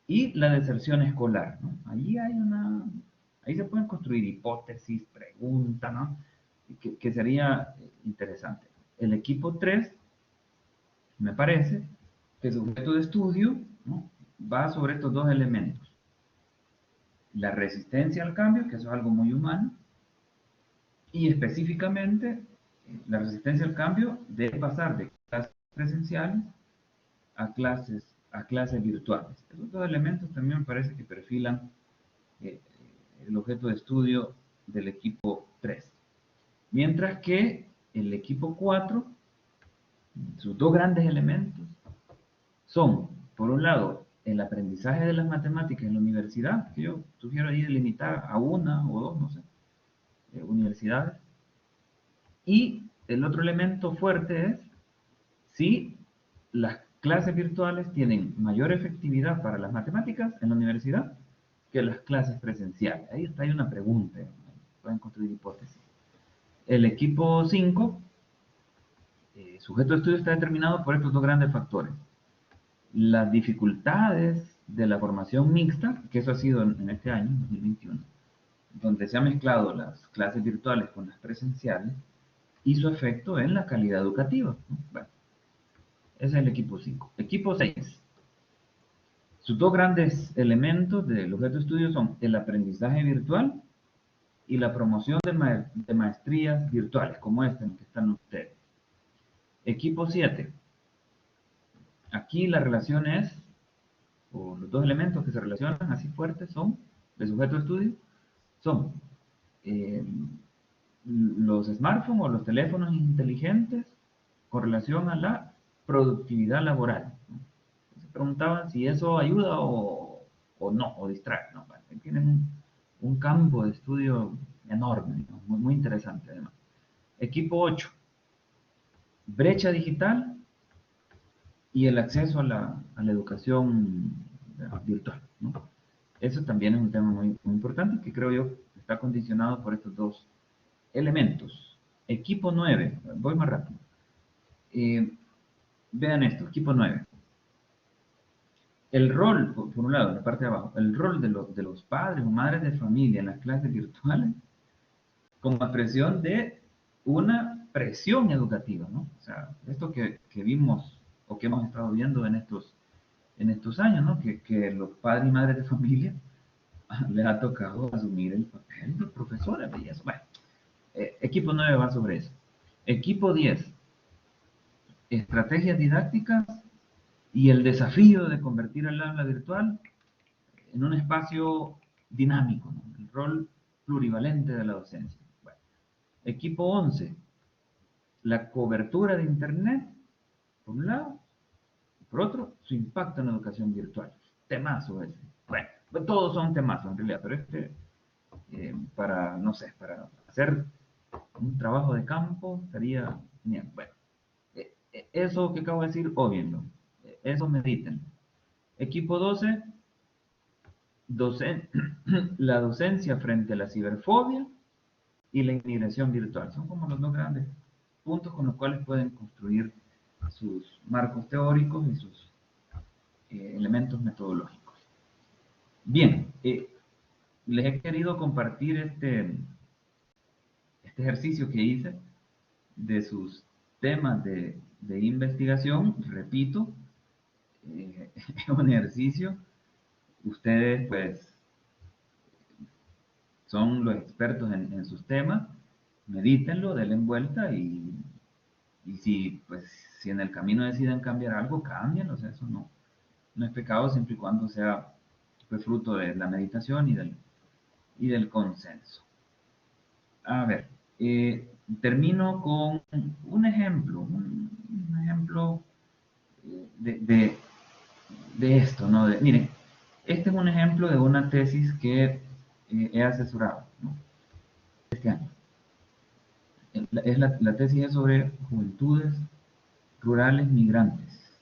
y la deserción escolar, ¿no? Ahí se pueden construir hipótesis, preguntas, ¿no?, que sería interesante. El equipo 3, me parece que su objeto de estudio, ¿no?, va sobre estos dos elementos. La resistencia al cambio, que eso es algo muy humano, y específicamente la resistencia al cambio debe pasar de clases presenciales a clases virtuales. Esos dos elementos también me parece que perfilan el objeto de estudio del equipo 3. Mientras que el equipo 4, sus dos grandes elementos son, por un lado, el aprendizaje de las matemáticas en la universidad, que yo sugiero ahí delimitar a una o dos, no sé, universidades. Y el otro elemento fuerte es si las clases virtuales tienen mayor efectividad para las matemáticas en la universidad que las clases presenciales. Ahí está, hay una pregunta, pueden construir hipótesis. El equipo 5, sujeto de estudio, está determinado por estos dos grandes factores. Las dificultades de la formación mixta, que eso ha sido en este año, 2021, donde se han mezclado las clases virtuales con las presenciales, y su efecto en la calidad educativa, ¿no? Bueno, ese es el equipo 5. Equipo 6. Sus dos grandes elementos del objeto de estudio son el aprendizaje virtual y la promoción de maestrías virtuales, como esta en la que están ustedes. Equipo 7. Aquí la relación es, o los dos elementos que se relacionan así fuertes son, de sujeto de estudio, son los smartphones o los teléfonos inteligentes con relación a la productividad laboral, ¿no? Se preguntaban si eso ayuda o no, o distrae, ¿no? Bueno, tienen un campo de estudio enorme, ¿no? Muy interesante además. Equipo 8. Brecha digital y el acceso a la educación virtual, ¿no? Eso también es un tema muy importante que creo yo está condicionado por estos dos elementos. Equipo 9, voy más rápido. Vean esto, equipo 9. El rol, por un lado, en la parte de abajo, el rol de los padres o madres de familia en las clases virtuales como expresión de una presión educativa, ¿no? O sea, esto que vimos o que hemos estado viendo en estos años, ¿no? Que los padres y madres de familia les ha tocado asumir el papel de profesores y eso. Bueno, equipo 9 va sobre eso. Equipo 10, estrategias didácticas y el desafío de convertir el aula virtual en un espacio dinámico, ¿no? El rol plurivalente de la docencia. Bueno, equipo 11, la cobertura de Internet, por un lado, y por otro, su impacto en la educación virtual. Temazo ese. Bueno, todos son temazos en realidad, pero para, no sé, para hacer un trabajo de campo estaría bien. Bueno, eso que acabo de decir, óbienlo. Eso mediten. Equipo 12, la docencia frente a la ciberfobia y la inmigración virtual. Son como los dos grandes puntos con los cuales pueden construir sus marcos teóricos y sus elementos metodológicos. Bien, les he querido compartir este ejercicio que hice de sus temas de investigación. Repito, es un ejercicio. Ustedes, pues, son los expertos en sus temas. Medítenlo, denle vuelta y si, pues, si en el camino deciden cambiar algo, cámbienlo. O sea, eso no es pecado siempre y cuando sea, pues, fruto de la meditación y del consenso. A ver, termino con un ejemplo, un ejemplo de esto, ¿no? Miren, este es un ejemplo de una tesis que he asesorado, ¿no? Este año. La tesis es sobre juventudes rurales migrantes,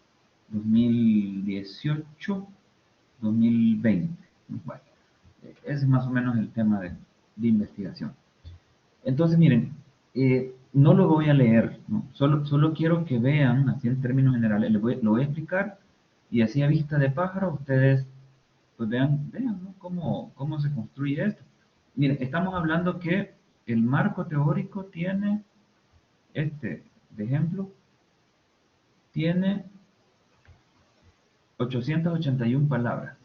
2018-2020. Bueno, ese es más o menos el tema de investigación. Entonces, miren, no lo voy a leer, ¿no? Solo quiero que vean, así en términos generales, lo voy a explicar y así a vista de pájaro ustedes pues vean, ¿no? cómo se construye esto. Miren, estamos hablando que el marco teórico tiene, de ejemplo, tiene 881 palabras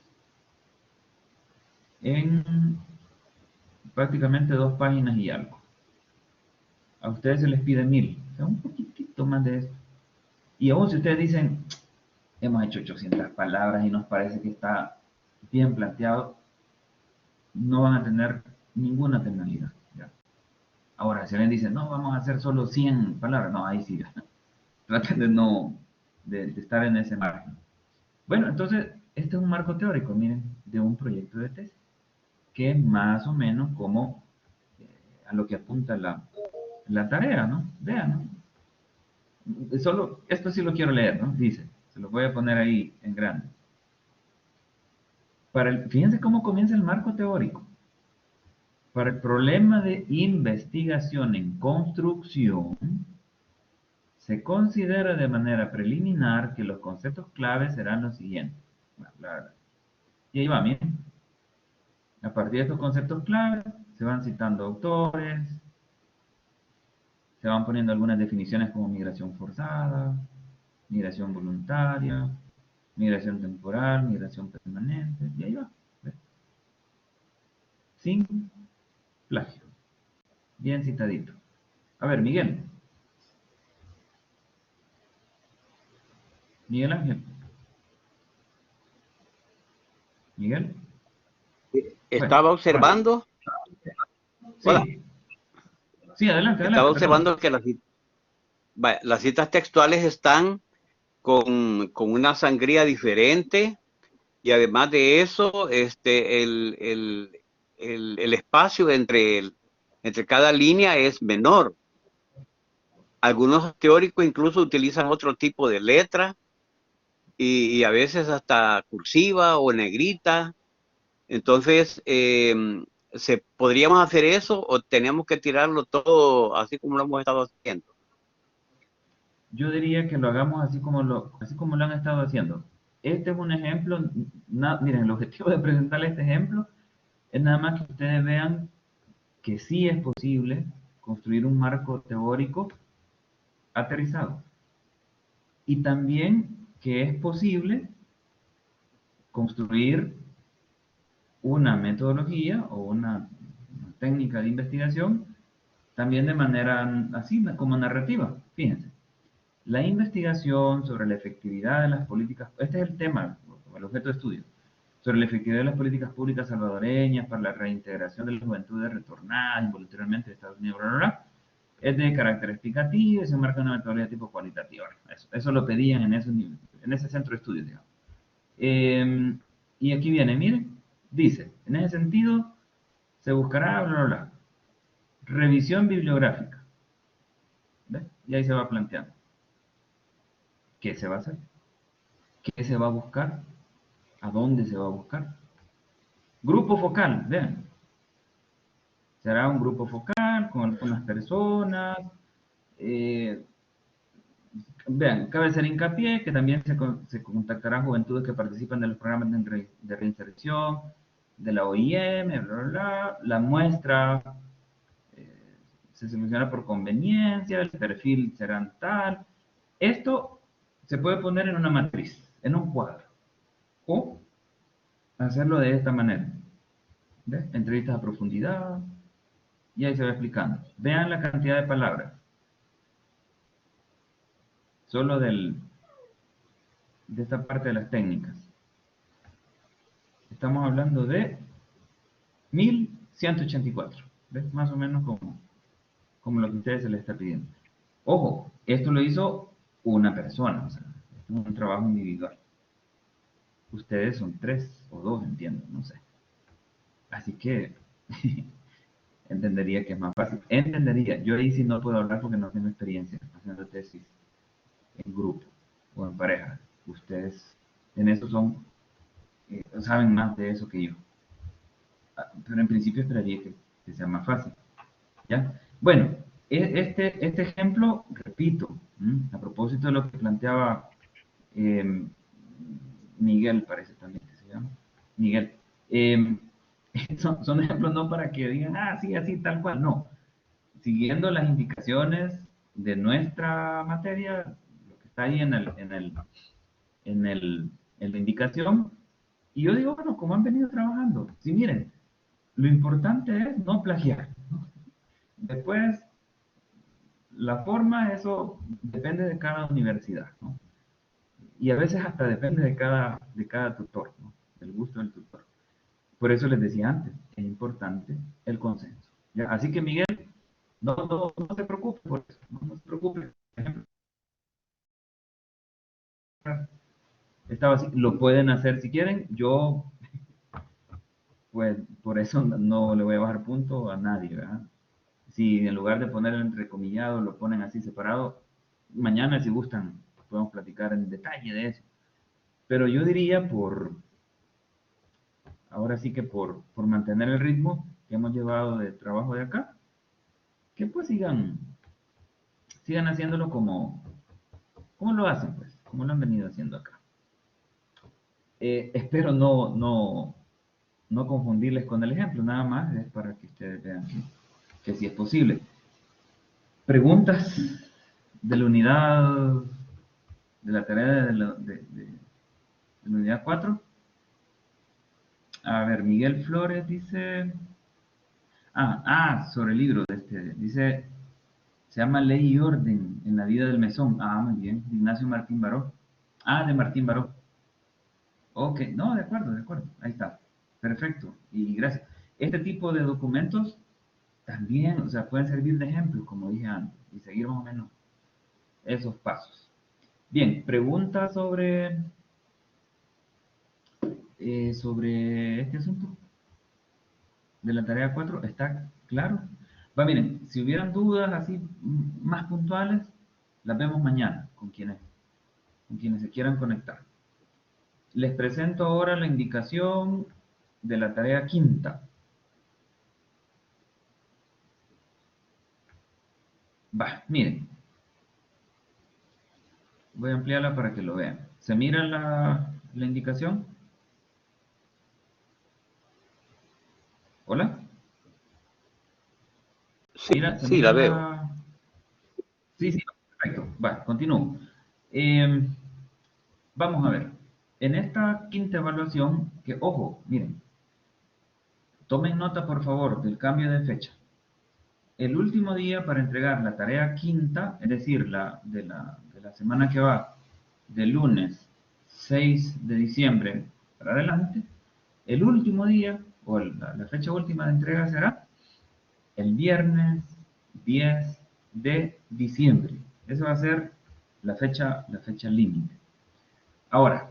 en prácticamente 2 páginas y algo. A ustedes se les pide 1000, o sea, un poquitito más de esto. Y aún si ustedes dicen, hemos hecho 800 palabras y nos parece que está bien planteado, no van a tener ninguna penalidad. ¿Ya? Ahora, si alguien dice, no, vamos a hacer solo 100 palabras, no, ahí sí, traten de no, de estar en ese margen. Bueno, entonces, este es un marco teórico, miren, de un proyecto de tesis, que es más o menos como a lo que apunta la tarea, ¿no? Vean, ¿no? Solo, esto sí lo quiero leer, ¿no? Dice, se lo voy a poner ahí en grande. Fíjense cómo comienza el marco teórico. Para el problema de investigación en construcción, se considera de manera preliminar que los conceptos claves serán los siguientes. Y ahí va, miren. A partir de estos conceptos claves, se van citando autores, se van poniendo algunas definiciones como migración forzada, migración voluntaria, migración temporal, migración permanente, y ahí va. ¿Ves? Sin plagio. Bien citadito. A ver, Miguel. Miguel Ángel. Miguel. Estaba Bueno, observando, hola, sí. Sí, adelante, estaba adelante, perdón. observando que las citas textuales están con una sangría diferente y además de eso, el espacio entre cada línea es menor. Algunos teóricos incluso utilizan otro tipo de letra y a veces hasta cursiva o negrita. Entonces, ¿podríamos hacer eso o tenemos que tirarlo todo así como lo hemos estado haciendo? Yo diría que lo hagamos así como lo han estado haciendo. Este es un ejemplo, miren, el objetivo de presentarle este ejemplo es nada más que ustedes vean que sí es posible construir un marco teórico aterrizado. Y también que es posible construir una metodología o una técnica de investigación también de manera así como narrativa. Fíjense, la investigación sobre la efectividad de las políticas, este es el tema, el objeto de estudio, sobre la efectividad de las políticas públicas salvadoreñas para la reintegración de las juventudes retornadas involuntariamente de Estados Unidos, bla, bla, bla, es de carácter explicativo y se marca una metodología de tipo cualitativo. Eso lo pedían en ese centro de estudios, digamos. Y aquí viene, miren, dice, en ese sentido, se buscará, bla, bla, bla, revisión bibliográfica. ¿Ves? Y ahí se va planteando. ¿Qué se va a hacer? ¿Qué se va a buscar? ¿A dónde se va a buscar? Grupo focal, vean. Será un grupo focal con algunas personas. Vean, cabe hacer hincapié que también se contactarán juventudes que participan de los programas de reinserción, de la OIM, bla, bla, bla. La muestra se selecciona por conveniencia, el perfil será tal. Esto se puede poner en una matriz, en un cuadro, o hacerlo de esta manera. ¿Ves? Entrevistas a profundidad, y ahí se va explicando. Vean la cantidad de palabras. Solo de esta parte de las técnicas. Estamos hablando de 1184. ¿Ves? Más o menos como lo que a ustedes se les está pidiendo. Ojo, esto lo hizo una persona, o sea, es un trabajo individual. Ustedes son 3 o 2, entiendo, no sé. Así que entendería que es más fácil. Entendería. Yo ahí sí no puedo hablar porque no tengo experiencia haciendo tesis en grupo o en pareja. Ustedes en eso saben más de eso que yo. Pero en principio esperaría que sea más fácil. ¿Ya? Bueno, este ejemplo, repito, a propósito de lo que planteaba Miguel, parece también que se llama, Miguel, son ejemplos no para que digan, sí, así, tal cual, no. Siguiendo las indicaciones de nuestra materia, lo que está ahí en la indicación, y yo digo, bueno, como han venido trabajando, sí, miren, lo importante es no plagiar, ¿no? Después, la forma, eso depende de cada universidad, ¿no? Y a veces hasta depende de cada tutor, ¿no? Del gusto del tutor. Por eso les decía antes, es importante el consenso. ¿Ya? Así que Miguel, no se preocupe por eso, no se preocupe. Por ejemplo, estaba así, lo pueden hacer si quieren. Yo, pues, por eso no le voy a bajar punto a nadie, ¿verdad? Si en lugar de poner entrecomillado lo ponen así separado, mañana si gustan podemos platicar en detalle de eso. Pero yo diría ahora sí que por mantener el ritmo que hemos llevado de trabajo de acá, que pues sigan haciéndolo como lo hacen, pues, como lo han venido haciendo acá. Espero no confundirles con el ejemplo, nada más es para que ustedes vean que sí es posible. Preguntas de la unidad, de la tarea de la unidad 4. A ver, Miguel Flores dice, sobre el libro dice, se llama Ley y Orden en la vida del mesón. Muy bien, Ignacio Martín Baró. De Martín Baró. Ok, no, de acuerdo, ahí está. Perfecto, y gracias. Este tipo de documentos también, o sea, pueden servir de ejemplo, como dije antes, y seguir más o menos esos pasos. Bien, pregunta sobre este asunto de la tarea 4, ¿está claro? Miren, si hubieran dudas así más puntuales, las vemos mañana con quienes se quieran conectar. Les presento ahora la indicación de la tarea 5. Miren. Voy a ampliarla para que lo vean. ¿Se mira la indicación? ¿Hola? Sí, sí, la veo. Sí, perfecto. Continúo. Vamos a ver. En esta 5ª evaluación, que ojo, miren, tomen nota por favor del cambio de fecha. El último día para entregar la tarea 5ª, es decir, de la semana que va, del lunes 6 de diciembre para adelante, el último día, o la fecha última de entrega será el viernes 10 de diciembre. Esa va a ser la fecha límite. Ahora,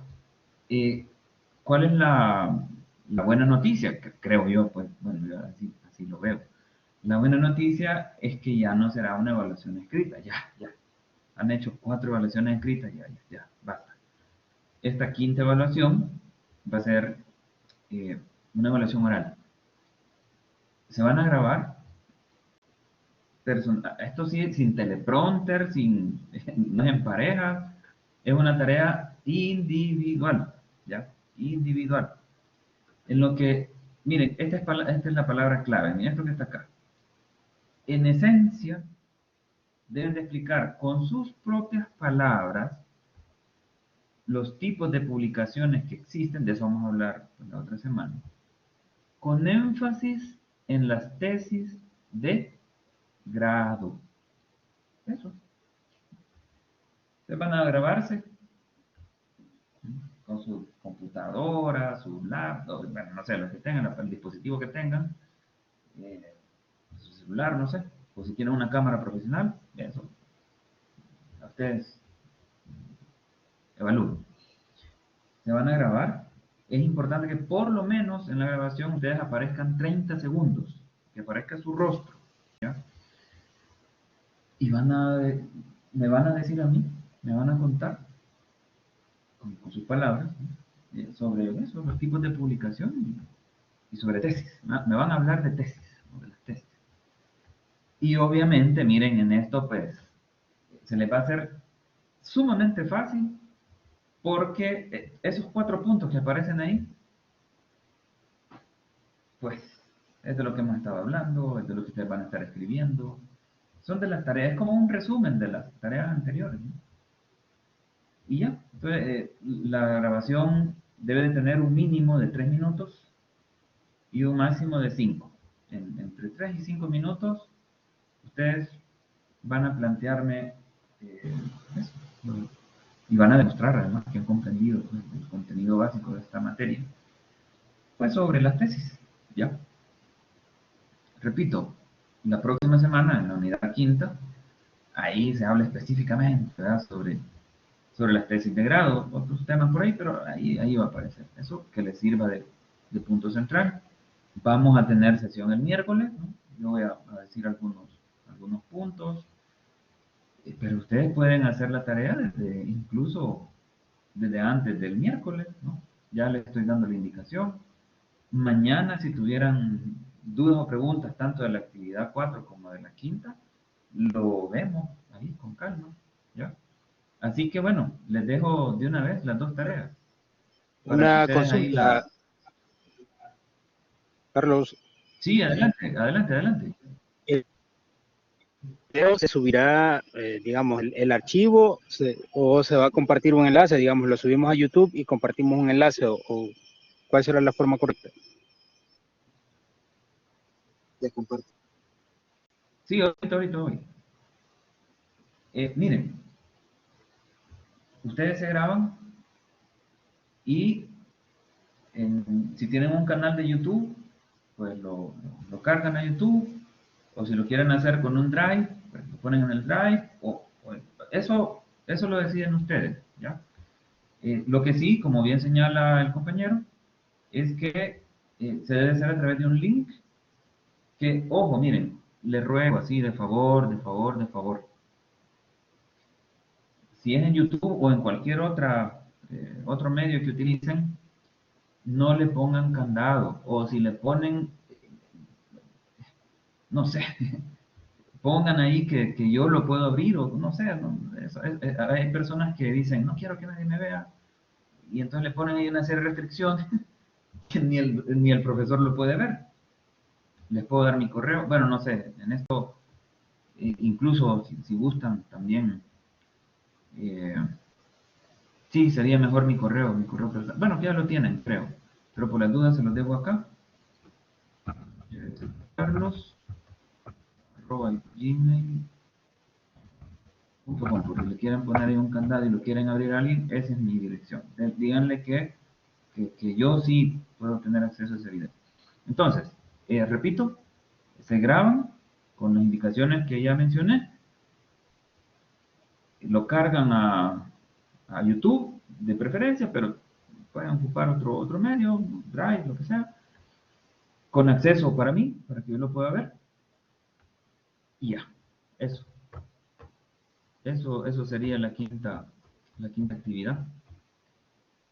¿cuál es la buena noticia? Creo yo, pues, bueno, yo así lo veo. La buena noticia es que ya no será una evaluación escrita, ya. Han hecho 4 evaluaciones escritas, ya, basta. Esta 5ª evaluación va a ser una evaluación oral. Se van a grabar esto sí, sin teleprompter, no es en pareja, es una tarea individual, ¿ya? Individual. En lo que, miren, esta es la palabra clave, miren esto que está acá. En esencia, deben de explicar con sus propias palabras los tipos de publicaciones que existen, de eso vamos a hablar la otra semana, con énfasis en las tesis de grado. Eso. Ustedes van a grabarse con su computadora, su laptop, bueno, no sé, lo que tengan, el dispositivo que tengan, su celular, no sé, o si tienen una cámara profesional, eso. Ustedes evalúen. Se van a grabar. Es importante que por lo menos en la grabación ustedes aparezcan 30 segundos, que aparezca su rostro, ¿ya? Y me van a decir a mí, me van a contar con sus palabras, ¿no? Sobre eso, los tipos de publicación y sobre tesis. Me van a hablar de tesis, ¿no? De las tesis. Y obviamente, miren, en esto pues se les va a hacer sumamente fácil porque esos 4 puntos que aparecen ahí, pues es de lo que hemos estado hablando, es de lo que ustedes van a estar escribiendo. Son de las tareas, es como un resumen de las tareas anteriores, ¿no? Y ya, entonces la grabación debe de tener un mínimo de 3 minutos y un máximo de 5. Entre 3 y 5 minutos, ustedes van a plantearme eso, y van a demostrar además que han comprendido el contenido básico de esta materia, pues sobre las tesis, ¿ya? Repito, la próxima semana en la unidad quinta, ahí se habla específicamente, ¿verdad? sobre las tesis de grado, otros temas por ahí, pero ahí va a aparecer eso que les sirva de punto central. Vamos a tener sesión el miércoles, ¿no? Yo voy a decir algunos puntos, pero ustedes pueden hacer la tarea incluso desde antes del miércoles, ¿no? Ya les estoy dando la indicación. Mañana, si tuvieran dudas o preguntas, tanto de la actividad 4 como de la quinta, lo vemos ahí con calma, ¿ya? Así que bueno, les dejo de una vez las 2 tareas. Una consulta, Carlos. Sí, adelante. ¿El video se subirá, digamos, el archivo o se va a compartir un enlace? Digamos, lo subimos a YouTube y compartimos un enlace o ¿cuál será la forma correcta de compartir? Sí, ahorita. Miren, ustedes se graban y si tienen un canal de YouTube, pues lo cargan a YouTube, o si lo quieren hacer con un Drive, pues lo ponen en el Drive, eso lo deciden ustedes, ¿ya? Lo que sí, como bien señala el compañero, es que se debe hacer a través de un link que, ojo, miren, les ruego así de favor, si es en YouTube o en cualquier otro medio que utilicen, no le pongan candado, o si le ponen, no sé, pongan ahí que yo lo puedo abrir, o no sé, ¿no? Hay personas que dicen, no quiero que nadie me vea, y entonces le ponen ahí una serie de restricciones que ni el profesor lo puede ver. Les puedo dar mi correo, bueno, no sé, en esto, incluso si gustan también, sí, sería mejor mi correo personal. Bueno, que ya lo tienen, creo, pero por las dudas se los dejo acá. Carlos@gmail.com, porque le quieren poner ahí un candado y lo quieren abrir a alguien, esa es mi dirección. Díganle que yo sí puedo tener acceso a ese video. Entonces, repito, se graban con las indicaciones que ya mencioné, lo cargan a YouTube de preferencia, pero pueden ocupar otro medio, Drive, lo que sea, con acceso para mí, para que yo lo pueda ver. Y ya, eso sería la quinta actividad.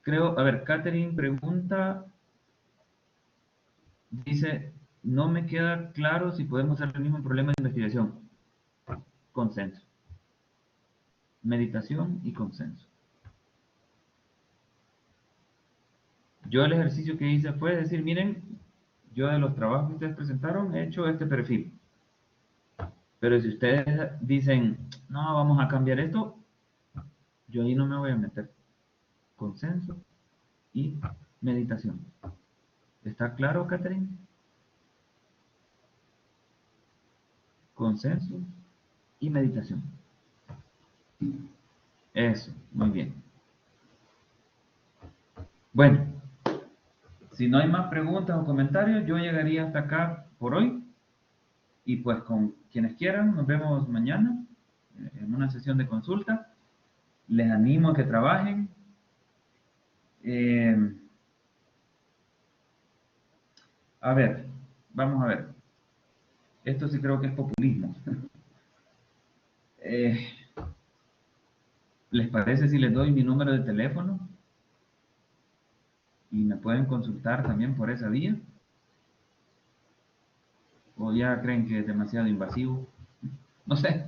Creo, a ver, Catherine pregunta, dice, no me queda claro si podemos hacer el mismo problema de investigación. consenso. Meditación y consenso. Yo el ejercicio que hice fue decir, miren, yo de los trabajos que ustedes presentaron he hecho este perfil. Pero si ustedes dicen, no, vamos a cambiar esto, yo ahí no me voy a meter. Consenso y meditación. ¿Está claro, Catherine? Consenso y meditación. Eso, muy bien. Bueno, si no hay más preguntas o comentarios, yo llegaría hasta acá por hoy. Y pues con quienes quieran, nos vemos mañana en una sesión de consulta. Les animo a que trabajen. A ver, vamos a ver. Esto sí creo que es populismo. ¿Les parece si les doy mi número de teléfono? Y me pueden consultar también por esa vía. ¿O ya creen que es demasiado invasivo? No sé,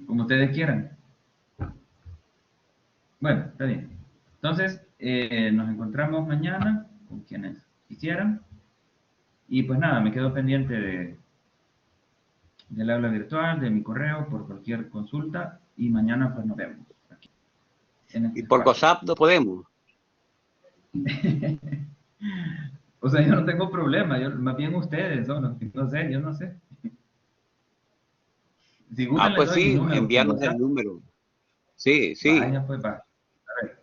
como ustedes quieran. Bueno, está bien. Entonces, nos encontramos mañana con quienes quisieran. Y pues nada, me quedo pendiente del aula virtual, de mi correo, por cualquier consulta. Y mañana pues nos vemos aquí, en este Y por espacio. WhatsApp no podemos. O sea, yo no tengo problema, más bien ustedes son los que no sé, yo no sé. Si gustan les Pues doy mi sí, número por enviarnos WhatsApp. el número. Sí, sí. Vaya, pues va. A ver,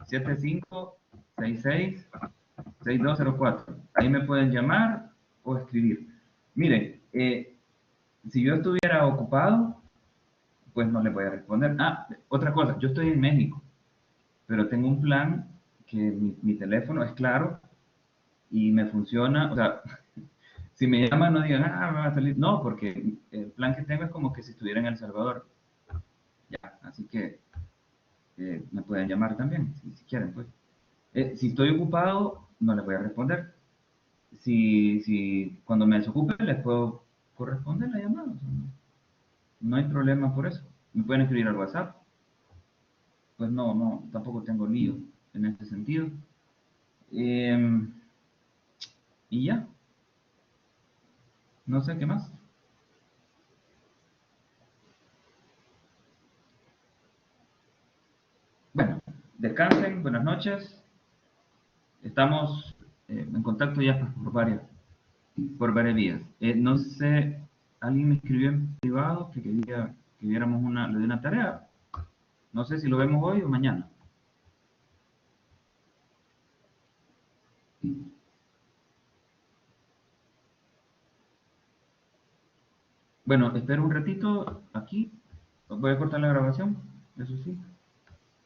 7566-6204. Ahí me pueden llamar o escribir. Miren, si yo estuviera ocupado, pues no les voy a responder. Ah, otra cosa, yo estoy en México, pero tengo un plan que mi teléfono es claro y me funciona. O sea, si me llaman no digan, me va a salir. No, porque el plan que tengo es como que si estuviera en El Salvador. Ya, así que me pueden llamar también, si quieren, pues. Si estoy ocupado, no les voy a responder. Si cuando me desocupe, les puedo corresponder la llamada. O sea, no hay problema por eso. Me pueden escribir al WhatsApp. Pues no, tampoco tengo lío en este sentido. Y ya, no sé qué más. Bueno, descansen, buenas noches. Estamos en contacto ya pues, por varias vías. No sé, alguien me escribió en privado que quería que viéramos le di una tarea. No sé si lo vemos hoy o mañana. Bueno, espero un ratito aquí. Voy a cortar la grabación, eso sí.